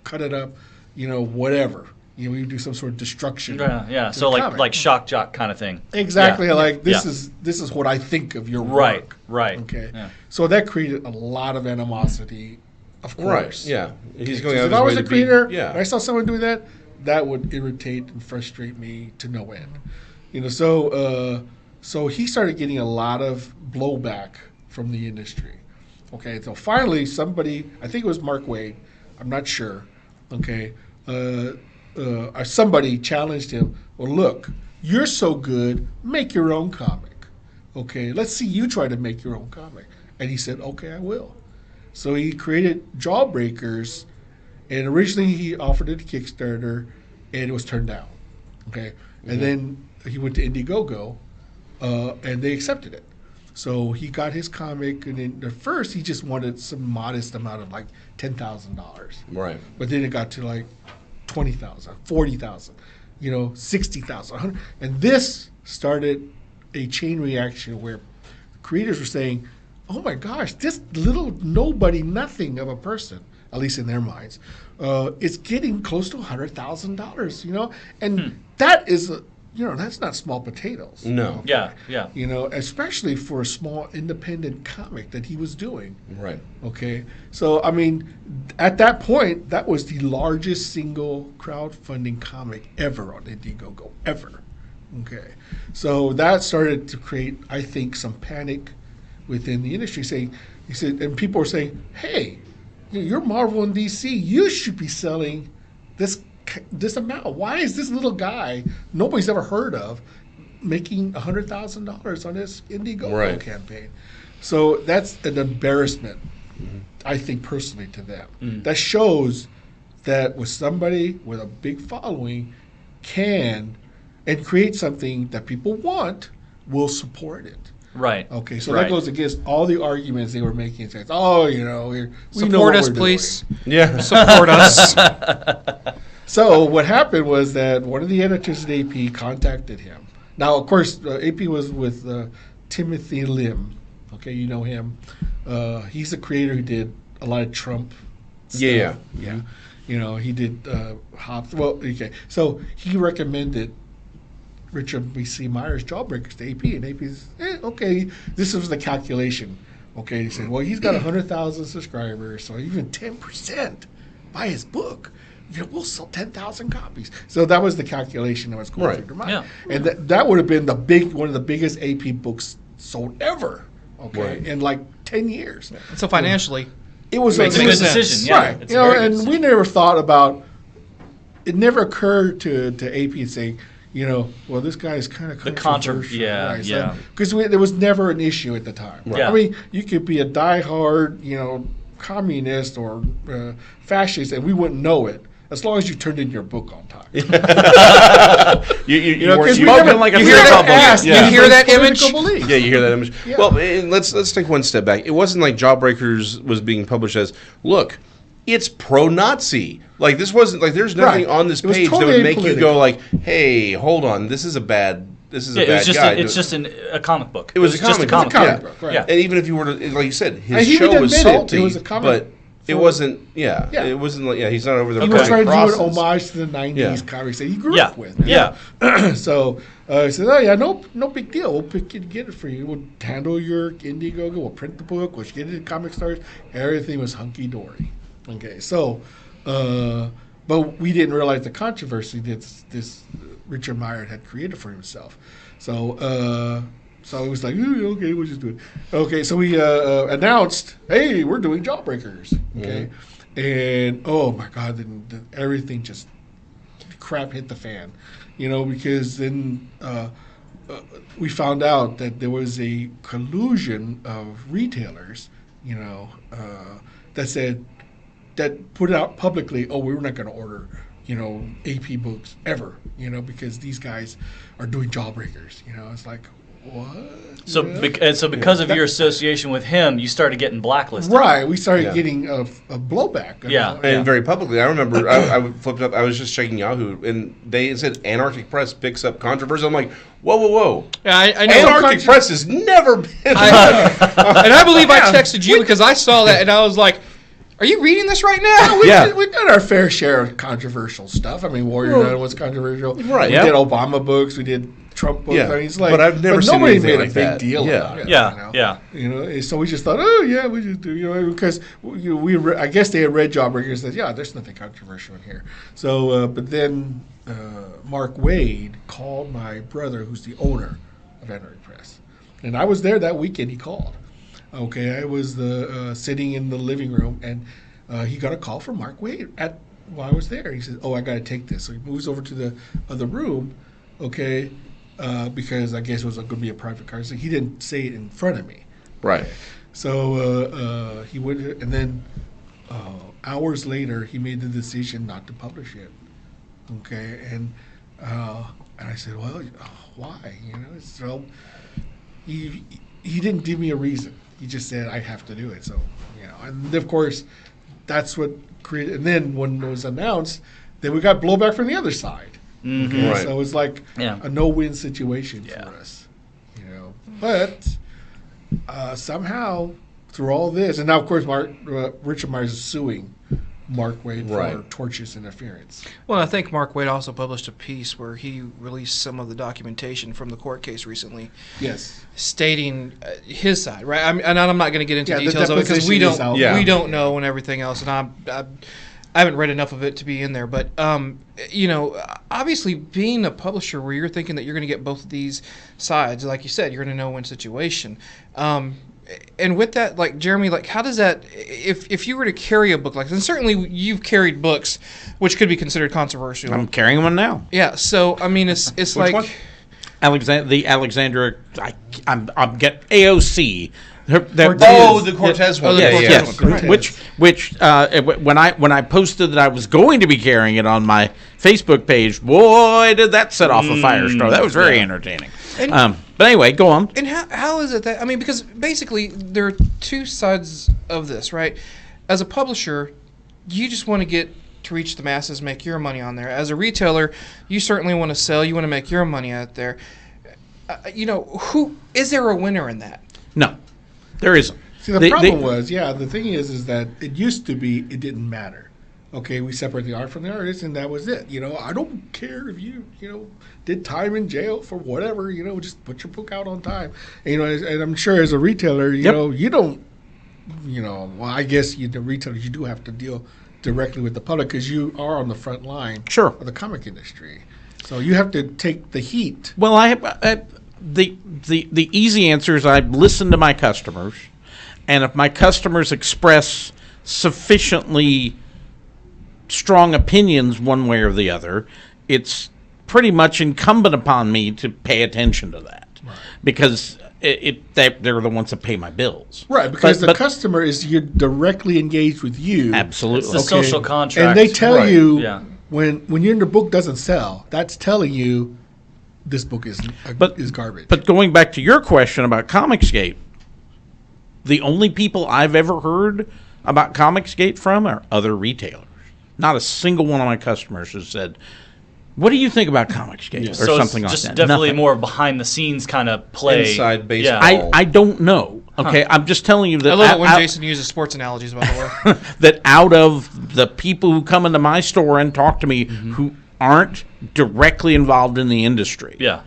cut it up, whatever. We would do some sort of destruction. Yeah. to So the like comic. like shock jock kind of thing. Exactly, Yeah. like this Yeah. is what I think of your Right. work. Right. Okay. Yeah. So that created a lot of animosity, of Right. course. Yeah. He's Okay, going so out if of I his was way a to creator, be. Yeah. and I saw someone doing that, that would irritate and frustrate me to no end. So he started getting a lot of blowback from the industry. Okay, so finally somebody, I think it was Mark Waid, I'm not sure. Okay, somebody challenged him. Well, look, you're so good, make your own comic. Okay, let's see you try to make your own comic. And he said, okay, I will. So he created Jawbreakers, and originally he offered it to Kickstarter, and it was turned down. Okay, and then he went to Indiegogo, and they accepted it. So he got his comic, and then at first he just wanted some modest amount of like $10,000. Right. But then it got to like 20,000, 40,000, 60,000, 100, and this started a chain reaction where creators were saying, "Oh my gosh, this little nobody, nothing of a person, at least in their minds, is getting close to $100,000." And that is that's not small potatoes. No. Yeah. Especially for a small independent comic that he was doing. Right. Okay. So, I mean, at that point, that was the largest single crowdfunding comic ever on Indiegogo, ever. Okay. So that started to create, I think, some panic within the industry. And people were saying, hey, you're Marvel and DC, you should be selling this amount. Why is this little guy nobody's ever heard of making $100,000 on this Indiegogo campaign? So that's an embarrassment, I think, personally, to them. That shows that with somebody with a big following can and create something that people want, will support it. Right. Okay, so that goes against all the arguments they were making. Saying, we support us, please. Yeah, support us. So what happened was that one of the editors at AP contacted him. Now, of course, AP was with Timothy Lim. Okay, you know him. He's a creator who did a lot of Trump stuff. Yeah. He did Hobbs. Well, okay. So he recommended Richard B.C. Myers' Jawbreakers to AP, and AP's, okay, this was the calculation. Okay, he said, well, he's got 100,000 subscribers, so even 10% buy his book, we'll sell 10,000 copies. So that was the calculation that was going through their mind. Yeah. And that would have been one of the biggest AP books sold ever, in like 10 years. So financially, it was a good decision. Yeah, right. And we never thought about, it never occurred to AP saying, well, this guy is kind of controversial. Because there was never an issue at the time. Right. I mean, you could be a diehard, communist or fascist, and we wouldn't know it as long as you turned in your book on time. You hear that image? Yeah, you hear that image. Yeah. Well, and let's take one step back. It wasn't like Jawbreakers was being published as, look, it's pro-Nazi. Like, this wasn't like there's nothing on this page that would make you go like, hey, hold on, this is a bad guy. It's just a comic book. It was a comic book. Right. Yeah. And even if you were to, like you said, his show was salty, it was a comic, but it wasn't. It wasn't like he's not over there. He was trying to do an homage to the '90s comics that he grew up with. So he said, no big deal. We'll get it for you. We'll handle your Indiegogo. We'll print the book. We'll get it in comic stores. Everything was hunky dory. Okay, so, but we didn't realize the controversy that this Richard Meyer had created for himself. So it was like, okay, we'll just do it. Okay, so we announced, hey, we're doing Jawbreakers. Okay, and oh my God, then everything just crap hit the fan, because then we found out that there was a collusion of retailers, that put it out publicly, we're not going to order, AP books ever, because these guys are doing Jawbreakers. It's like, what? So, because of your association with him, you started getting blacklisted. Right. We started getting a blowback. And very publicly. I remember I flipped up. I was just checking Yahoo, and they said Anarchic Press picks up controversy. I'm like, whoa. Yeah, I know. Anarchic Press has never been. And I believe I texted you because I saw that, and I was like, are you reading this right now? We've done our fair share of controversial stuff. I mean, Warrior Nun was controversial. Right. We did Obama books. We did Trump books. Yeah. I mean, it's like, but I've never seen nobody anything made like a big that. deal about it. Yeah. So we just thought, we just do, because I guess they had read Jawbreakers and said, there's nothing controversial in here. So, but then Mark Wade called my brother, who's the owner of Anarchic Press, and I was there that weekend. He called. Okay, I was sitting in the living room, and he got a call from Mark Wade while I was there. He said, I got to take this. So he moves over to the other room, okay, because I guess it was going to be a private car. So he didn't say it in front of me. Right. So he went, and then hours later, he made the decision not to publish it. Okay, and I said, well, why? So he didn't give me a reason. He just said, I have to do it. So, and of course, that's what created. And then when it was announced, then we got blowback from the other side. Mm-hmm. Okay? Right. So it was like a no-win situation for us. But somehow through all this, and now of course Richard Myers is suing Mark Waid for tortious interference. Well, I think Mark Waid also published a piece where he released some of the documentation from the court case recently. Yes. Stating his side, right? And I'm not going to get into details of it because we don't know and everything else, and I haven't read enough of it to be in there. But obviously, being a publisher where you're thinking that you're going to get both of these sides, like you said, you're going to know when situation. And with that, like Jeremy, like how does that? If you were to carry a book like this, and certainly you've carried books which could be considered controversial. I'm carrying one now. Yeah. So I mean, it's like one? The Alexandra. I'm get AOC. The Cortez one. Yes. Which when I posted that I was going to be carrying it on my Facebook page, boy, did that set off a firestorm. That was very entertaining. But anyway, go on. And how is it that, I mean, because basically there are two sides of this, right? As a publisher, you just want to get to reach the masses, make your money on there. As a retailer, you certainly want to sell, you want to make your money out there. Who is there a winner in that? No, there isn't. See, the problem was, the thing is that it used to be it didn't matter. Okay, we separate the art from the artist, and that was it. I don't care if you, did time in jail for whatever. Just put your book out on time. And, and I'm sure as a retailer, you don't, well, I guess the retailers, you do have to deal directly with the public because you are on the front line of the comic industry. So you have to take the heat. Well, the easy answer is I listen to my customers, and if my customers express sufficiently strong opinions one way or the other, it's pretty much incumbent upon me to pay attention to that, because they're the ones that pay my bills. Right, because the customer you're directly engaged with you. Absolutely. It's the social contract. And they tell you when your book doesn't sell, that's telling you this book is garbage. But going back to your question about Comicsgate, the only people I've ever heard about Comicsgate from are other retailers. Not a single one of my customers has said, what do you think about Comicsgate or something like that? Just definitely more behind the scenes kind of play. Inside baseball. I don't know. Okay, I'm just telling you that. I love it when Jason uses sports analogies, by the way. That out of the people who come into my store and talk to me who aren't directly involved in the industry. Yeah.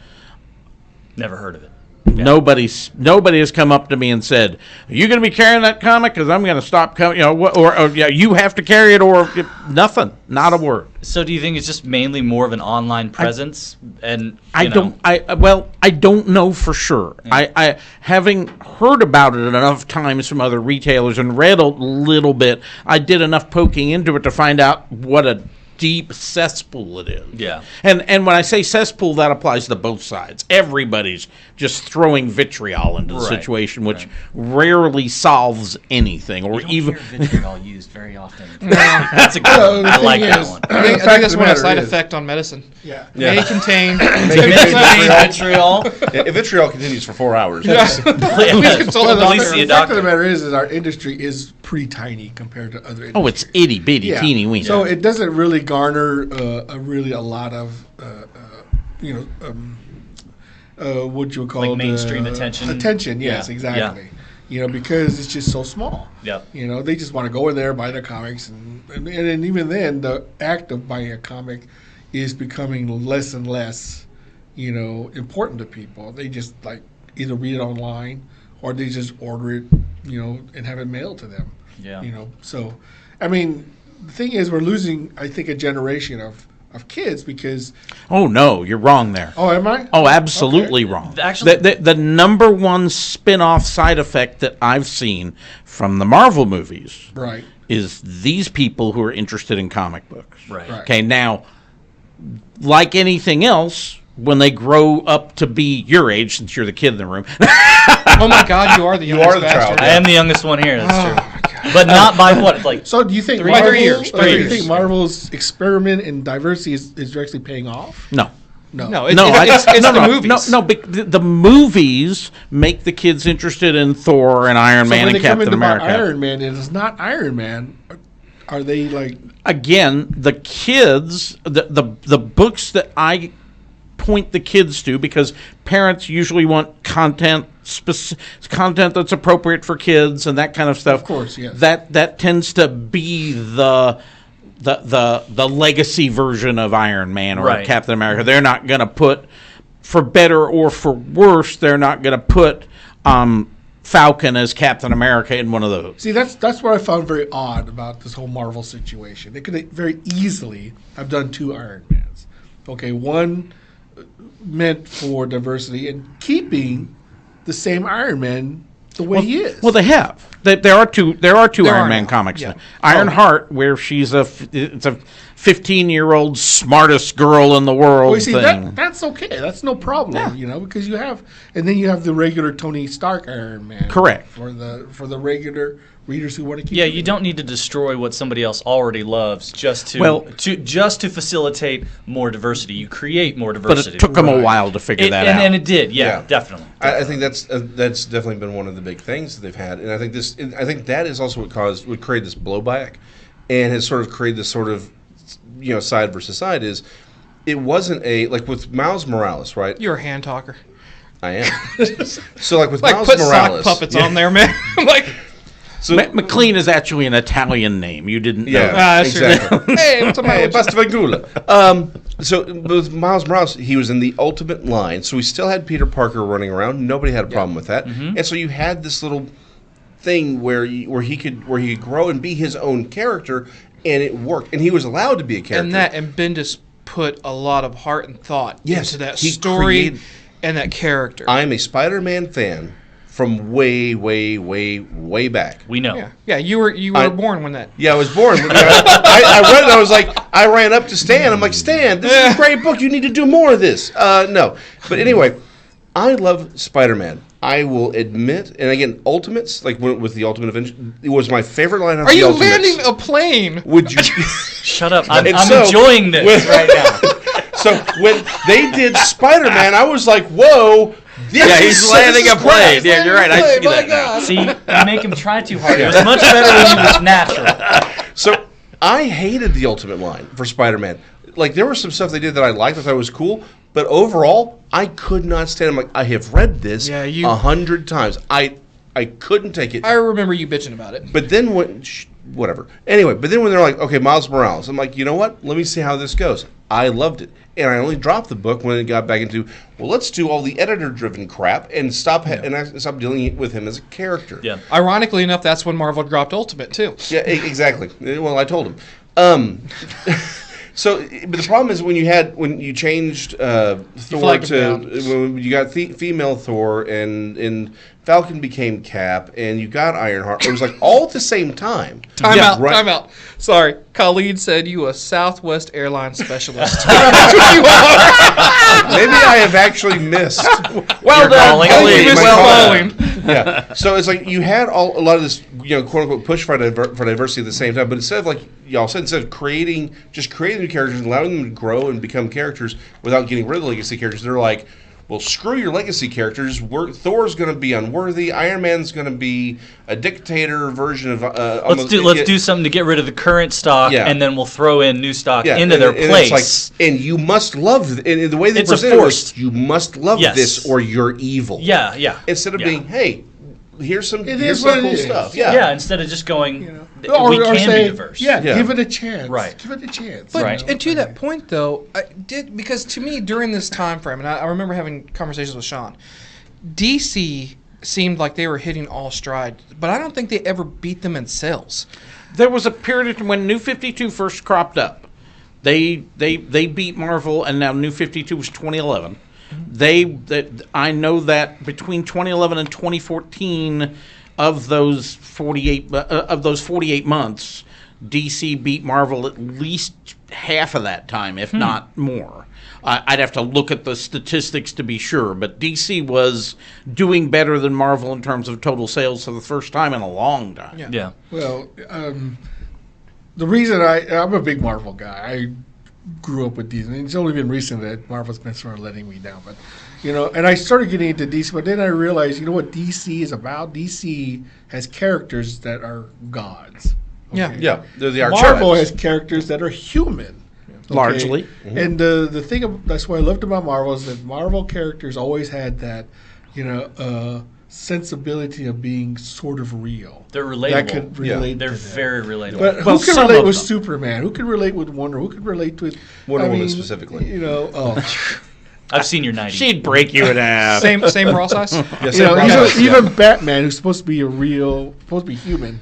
Never heard of it. Yeah. Nobody has come up to me and said, "Are you going to be carrying that comic? Because I'm going to stop coming." Or you have to carry it, or nothing, not a word. So, do you think it's just mainly more of an online presence? I don't know for sure. Yeah. I having heard about it enough times from other retailers and read a little bit, I did enough poking into it to find out what a deep cesspool it is. Yeah. And when I say cesspool, that applies to both sides. Everybody's just throwing vitriol into the situation, which rarely solves anything. Or even hear vitriol used very often. That's a good one. I like that one. I think that's one side effect on medicine. Yeah. May contain vitriol. If vitriol continues for 4 hours. Please consult a doctor. The fact of the matter is our industry is pretty tiny compared to other industries. Oh, it's itty bitty, teeny weeny. So it doesn't really garner a lot of what you would call like mainstream attention. Attention, yes, exactly. Yeah. Because it's just so small. Yeah. They just want to go in there, buy their comics, and even then, the act of buying a comic is becoming less and less, important to people. They just either read it online or they just order it, and have it mailed to them. Yeah. So, I mean, the thing is, we're losing, I think, a generation of kids because. Oh no, you're wrong there. Oh, am I? Oh, absolutely wrong. Actually, the number one spin-off side effect that I've seen from the Marvel movies, is these people who are interested in comic books. Right. Okay, now, like anything else, when they grow up to be your age, since you're the kid in the room. Oh my God, you are the youngest bastard. I am the youngest one here. That's true. But not by what? Like, so do you think 3 years? Do you think Marvel's experiment in diversity is actually paying off? No. It's the movies. No, the movies make the kids interested in Thor and Iron Man and Captain America. Iron Man, it is not Iron Man. Are they like... Again, the kids, the books that I point the kids to, because parents usually want content that's appropriate for kids and that kind of stuff. Of course, yes. That tends to be the legacy version of Iron Man or Captain America. They're not going to put, for better or for worse, they're not going to put Falcon as Captain America in one of those. See, that's what I found very odd about this whole Marvel situation. They could very easily have done 2 Iron Mans. Okay, one meant for diversity and keeping the same Iron Man the way he is. Well, they have. There are two Iron Man comics. Yeah. Ironheart, where she's it's a 15-year-old smartest girl in the world. Well, you see, thing. that's okay. That's no problem, because you have, and then you have the regular Tony Stark Iron Man. Correct. For the regular readers who want to keep. Yeah, you don't need to destroy what somebody else already loves just to facilitate more diversity. You create more diversity. But it took them a while to figure that out. And it did, definitely. I think that's definitely been one of the big things that they've had, and I think that is also what created this blowback, and has sort of created this sort of side versus side. Is it wasn't like with Miles Morales, right? You're a hand talker. I am. So like with Miles put Morales, sock puppets on there, man. Like. So McLean is actually an Italian name. You didn't know. Yeah, exactly. Hey, what's up, Hey, basta fangula. So with Miles Morales, he was in the Ultimate line, so we still had Peter Parker running around. Nobody had a problem with that, and so you had this little thing where he could grow and be his own character, and it worked, and he was allowed to be a character. And Bendis put a lot of heart and thought into that story and that character. I am a Spider-Man fan from way, way, way, way back. We know. Yeah. You were born when that. Yeah, I was born. I read it. I was like, I ran up to Stan. I'm like, Stan, this is a great book. You need to do more of this. No, but anyway, I love Spider-Man. I will admit, and again, Ultimates, like with the Ultimate Avenger, it was my favorite line of the Ultimates. Are you landing a plane? Would you shut up? I'm enjoying this right now. So when they did Spider-Man, I was like, whoa. He's landing a plane. Yeah, you're right. I see that now. See, you make him try too hard. It was much better when he was natural. So I hated the Ultimate line for Spider-Man. Like, there was some stuff they did that I liked, I thought was cool, but overall, I could not stand it. I'm like, I have read this 100 times. I couldn't take it. I remember you bitching about it. But then whatever. Anyway, but then when they're like, okay, Miles Morales, I'm like, you know what? Let me see how this goes. I loved it. And I only dropped the book when it got back into, well, let's do all the editor-driven crap and stop dealing with him as a character. Yeah. Ironically enough, that's when Marvel dropped Ultimate, too. Yeah, exactly. Well, I told him. So, but the problem is when you changed Thor when you got female Thor and Falcon became Cap and you got Ironheart, it was like all at the same time. Time out. Sorry, Khalid said you a Southwest Airlines specialist. That's what you are. Maybe I have actually missed. Well done, Khalid. Yeah. So it's like you had a lot of this, quote unquote, push for diversity at the same time, but instead of like y'all said, instead of creating new characters and allowing them to grow and become characters without getting rid of the legacy characters, they're like, well, screw your legacy characters. Thor's going to be unworthy. Iron Man's going to be a dictator version of. Let's do something to get rid of the current stock, and then we'll throw in new stock into their place. It's like, and you must love. And the way they present it was, you must love this, or you're evil. Yeah. Instead of being, hey, here's some cool stuff. Yeah. Instead of just going, we can be diverse. Yeah, give it a chance. Right. Give it a chance. But, and to that point, though, because to me, during this time frame, and I remember having conversations with Sean, DC seemed like they were hitting all stride, but I don't think they ever beat them in sales. There was a period when New 52 first cropped up. They beat Marvel, and now New 52 was 2011. I know that between 2011 and 2014, of those 48 months, DC beat Marvel at least half of that time, if not more. I'd have to look at the statistics to be sure, but DC was doing better than Marvel in terms of total sales for the first time in a long time. Yeah. Well, the reason I'm a big Marvel guy. I grew up with DC. And it's only been recent that Marvel's been sort of letting me down, but and I started getting into DC, but then I realized, what DC is about? DC has characters that are gods. Okay? Yeah. They're the archetypes. Marvel has characters that are human. Okay? Largely. Mm-hmm. And the thing, that's what I loved about Marvel is that Marvel characters always had that, sensibility of being sort of real. They're relatable. That could relate They're to very relatable. But who can relate with Superman? Who can relate with Wonder? Who can relate with Wonder Woman specifically? I've seen your 90s. She'd break you in half. Same raw size. Even Batman, who's supposed to be supposed to be human,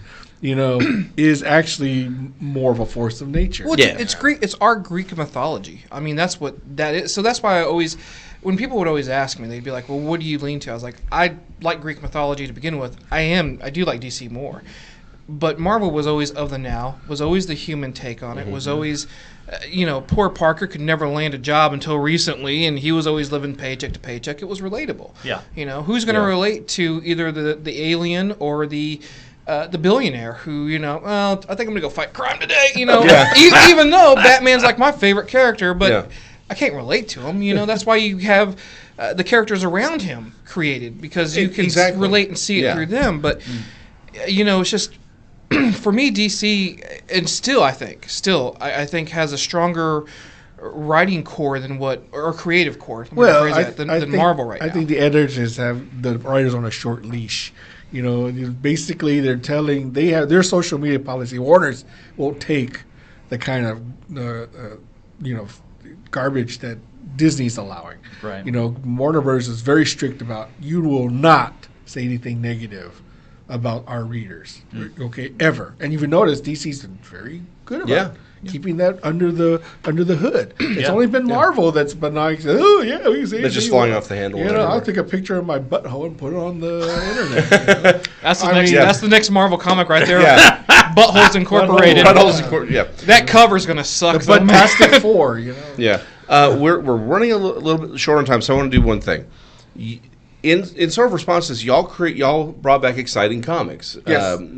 is actually more of a force of nature. Well, it's Greek. It's our Greek mythology. I mean, that's what that is. So that's why when people would always ask me, they'd be like, "Well, what do you lean to?" I was like, "I like Greek mythology to begin with. I do like DC more, but Marvel was always of the now. Was always the human take on it. Was always, poor Parker could never land a job until recently, and he was always living paycheck to paycheck. It was relatable. Yeah. Who's going to relate to either the alien or the billionaire who, I think I'm going to go fight crime today, even though Batman's like my favorite character, but I can't relate to him. That's why you have the characters around him created, because you can relate and see it through them. But, it's just, for me, DC, and I think has a stronger writing core than or creative core than Marvel right now. I think the editors have the writers on a short leash. Basically they're telling, they have their social media policy. Warner's won't take the kind of garbage that Disney's allowing. Right. Warner Bros. Is very strict about, you will not say anything negative about our readers, okay, ever. And you've noticed DC's been very good about keeping that under the hood. It's only been Marvel that's been like, we say they're just flying off the handle. I'll take a picture of my butthole and put it on the internet. That's the next Marvel comic right there. Buttholes Incorporated. That cover's gonna suck. The Fantastic Four. Yeah. We're running a little bit short on time, so I want to do one thing. In sort of responses, y'all brought back exciting comics,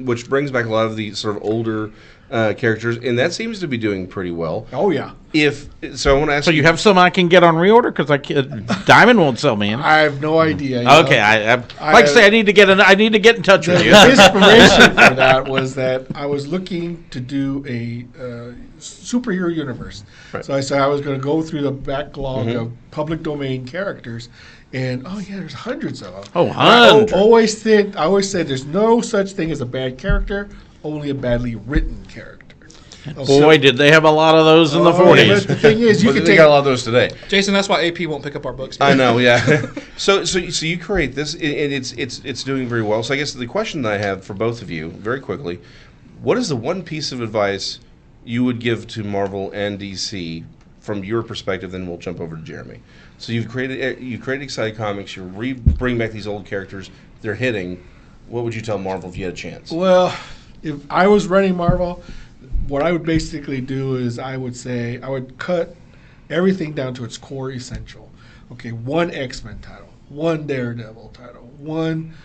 which brings back a lot of the sort of older characters, and that seems to be doing pretty well. Oh yeah. I want to ask. So you have some I can get on reorder, because Diamond won't sell me. I have no idea. Okay, I say I need to get in touch with you. The inspiration for that was that I was looking to do a superhero universe. Right. So I was going to go through the backlog of public domain characters. And there's hundreds of them. Oh, hundreds! I always said there's no such thing as a bad character, only a badly written character. Boy, did they have a lot of those in the 40s. But the thing is, they got a lot of those today. Jason, that's why AP won't pick up our books. I know, yeah. So you create this, and it's doing very well. So I guess the question that I have for both of you, very quickly, what is the one piece of advice you would give to Marvel and DC from your perspective? Then we'll jump over to Jeremy. So you've created exciting comics. You bring back these old characters. They're hitting. What would you tell Marvel if you had a chance? Well, if I was running Marvel, what I would basically do is I would cut everything down to its core essential. Okay, one X-Men title, one Daredevil title, one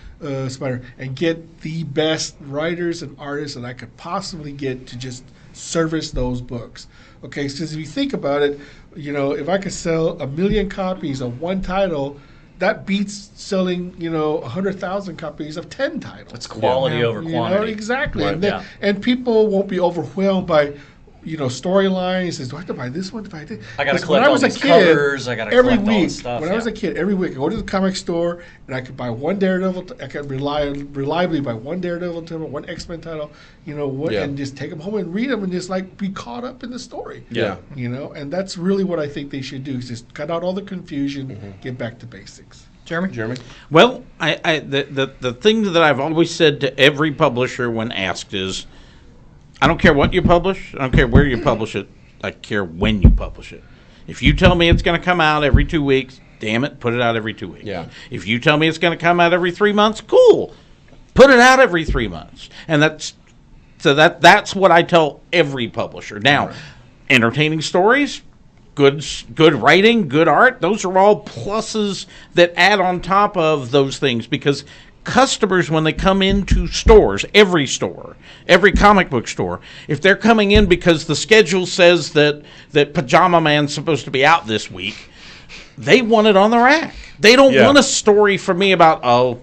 Spider, and get the best writers and artists that I could possibly get to just service those books. Okay, because if you think about it, if I could sell 1 million copies of one title, that beats selling, 100,000 copies of 10 titles. It's quality over quantity. Exactly. Right. And people won't be overwhelmed by, storylines. Says, do I have to buy this one? Do I have to? I got to collect all these covers. I got to collect all this stuff. When I was a kid, every week I go to the comic store and I could buy one Daredevil. I could reliably buy one Daredevil title, one X-Men title, and just take them home and read them and just be caught up in the story. Yeah. And that's really what I think they should do, is just cut out all the confusion, get back to basics. Jeremy? Well, the thing that I've always said to every publisher when asked is, I don't care what you publish. I don't care where you publish it. I care when you publish it. If you tell me it's going to come out every 2 weeks, damn it, put it out every 2 weeks. Yeah. If you tell me it's going to come out every 3 months, cool. Put it out every 3 months. And that's So that's what I tell every publisher. Now, entertaining stories, good writing, good art, those are all pluses that add on top of those things, because customers, when they come into stores, every comic book store, if they're coming in because the schedule says that Pajama Man's supposed to be out this week, they want it on the rack. They don't want a story from me about, I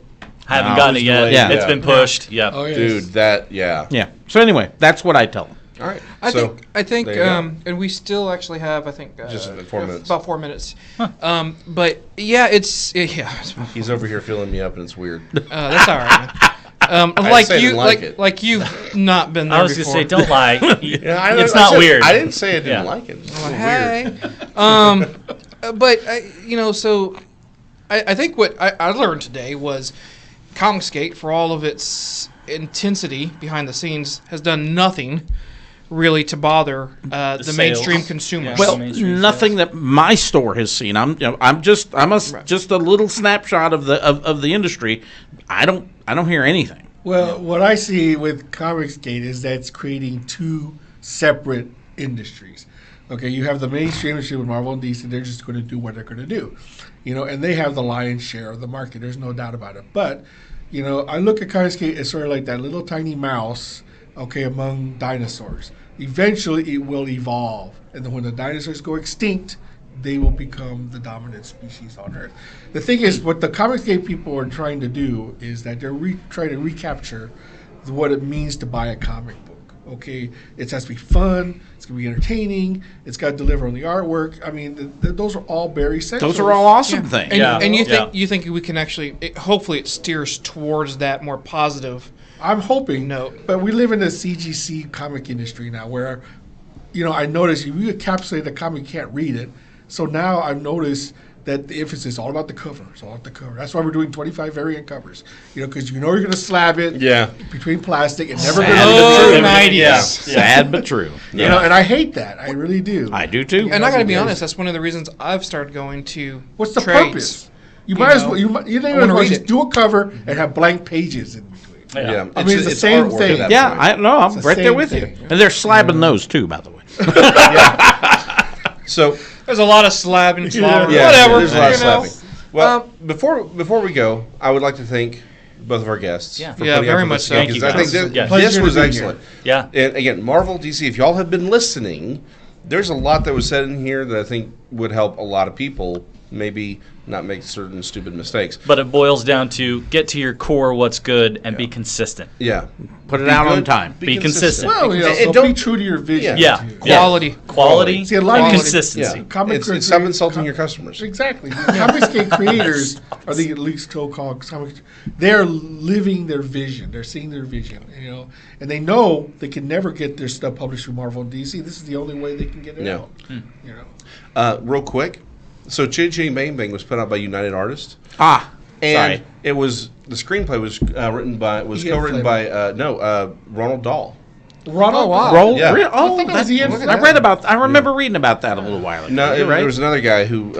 haven't gotten it yet. Yeah. It's been pushed. Yeah. Oh, yes. Dude, Yeah. So anyway, that's what I tell them. All right. I think, and we still actually have, I think, just 4 minutes. About 4 minutes. But yeah, He's over here filling me up, and it's weird. That's all right. Like you've not been there. I was before. Gonna say, don't lie. It's not weird. I didn't say I didn't like it. It's hey. weird. But so I think what I learned today was Comicsgate, for all of its intensity behind the scenes, has done nothing really to bother the mainstream consumer. Yeah. Well, nothing that my store has seen. I'm just a little snapshot of the industry. I don't hear anything. Well, what I see with Comicsgate is that it's creating two separate industries. Okay, you have the mainstream industry with Marvel and DC. They're just going to do what they're going to do, and they have the lion's share of the market. There's no doubt about it. But I look at Comicsgate as sort of like that little tiny mouse, among dinosaurs. Eventually, it will evolve, and then when the dinosaurs go extinct, they will become the dominant species on Earth. The thing is, what the Comicsgate people are trying to do is that they're trying to recapture what it means to buy a comic book. Okay, it has to be fun. It's going to be entertaining. It's got to deliver on the artwork. I mean, those are all very essential. Those are all awesome things. And you think we can actually? Hopefully, it steers towards that more positive. I'm hoping. No, but we live in the CGC comic industry now, where, I notice if you encapsulate the comic, you can't read it. So now I've noticed that the emphasis is all about the cover. It's all about the cover. That's why we're doing 25 variant covers. Because you're going to slab it between plastic and never going to be true. Sad but true. And I hate that. I really do. I do too. And I got to be honest, that's one of the reasons I've started going to What's the trades. Purpose? You might as well. You think about just do a cover and have blank pages in between. Yeah. I mean, it's the same thing. Yeah, I know. I'm right there with you. And they're slabbing those too, by the way. So there's a lot of slabbing, whatever. There's a lot of slapping. Well, before we go, I would like to thank both of our guests. Yeah, very much so. Thank you. I think this was excellent. Yeah. And again, Marvel, DC, if y'all have been listening, there's a lot that was said in here that I think would help a lot of people maybe not make certain stupid mistakes. But it boils down to get to your core, what's good, and be consistent. Yeah. Put it out on time. Be consistent. Well, and don't be true to your vision. Yeah. Quality. See, a lot and of consistency. It's stop insulting your customers. Exactly. Comicsgate creators are the least so-called comics. They're living their vision. They're seeing their vision, and they know they can never get their stuff published through Marvel and DC. This is the only way they can get it out. Real quick. So Chitty Chitty Bang Bang was put out by United Artists. And it was the screenplay was co-written by Ronald Dahl. Ronald Dahl. I remember reading about that a little while ago. No, there was another guy who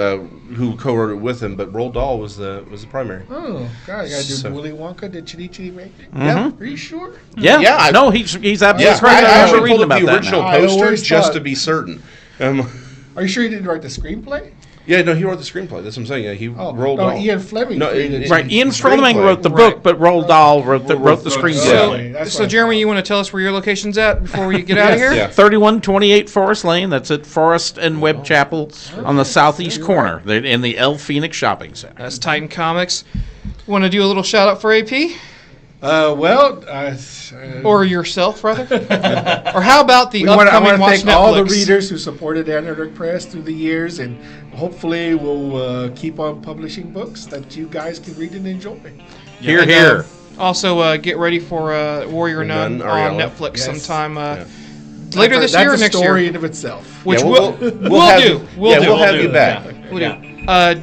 co-wrote it with him, but Roald Dahl was the primary. Oh, God, you gotta do Willy Wonka, did Chitty Chitty Bang Bang? Mm-hmm. Yeah, are you sure? Yeah, no, he's absolutely right. I actually pulled up the original poster just to be certain. Are you sure you didn't write the screenplay? Yeah, no, he wrote the screenplay. That's what I'm saying. Yeah, he Roald Dahl. Ian Fleming. Ian Fleming wrote the book, but Roald Dahl wrote the screenplay. So, Jeremy, you want to tell us where your location's at before we get out of here? Yeah. 3128 Forest Lane. That's at Forest and Webb Chapel on the southeast corner in the El Phoenix Shopping Center. That's Titan Comics. Want to do a little shout out for AP? Or yourself, rather. Or how about the upcoming I want to thank Netflix? all the readers who supported Anarchic Press through the years, and hopefully we'll keep on publishing books that you guys can read and enjoy. Hear, hear. Also, get ready for Warrior Nun on Netflix sometime later this year or next year. That's a story in of itself. Which we'll do. We'll have you back.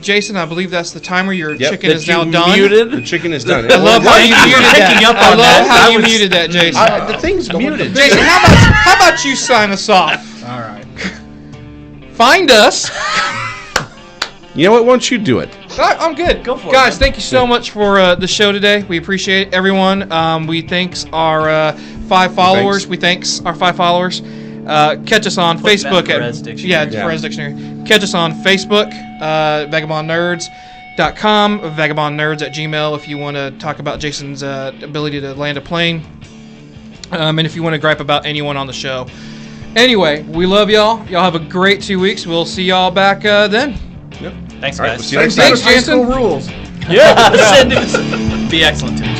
Jason, I believe that's the timer. Your chicken is now done. The chicken is done. I love how you muted that. I love how you muted that, Jason. The thing's muted. Jason, how about you sign us off? All right. Find us. You know what? Why don't you do it? I'm good. Go for it, guys. man. Thank you so much for the show today. We appreciate it, everyone. We thanks our 5 followers. We thanks our 5 followers. Catch us on Facebook at Perez Dictionary. Perez Dictionary. Catch us on Facebook, vagabondnerds.com, vagabondnerds@gmail if you want to talk about Jason's ability to land a plane, and if you want to gripe about anyone on the show. Anyway, we love y'all. Y'all have a great 2 weeks. We'll see y'all back then. Thanks, All right, guys. we'll see you next Thanks, time. Jason. Rules. Yeah, be excellent to each other.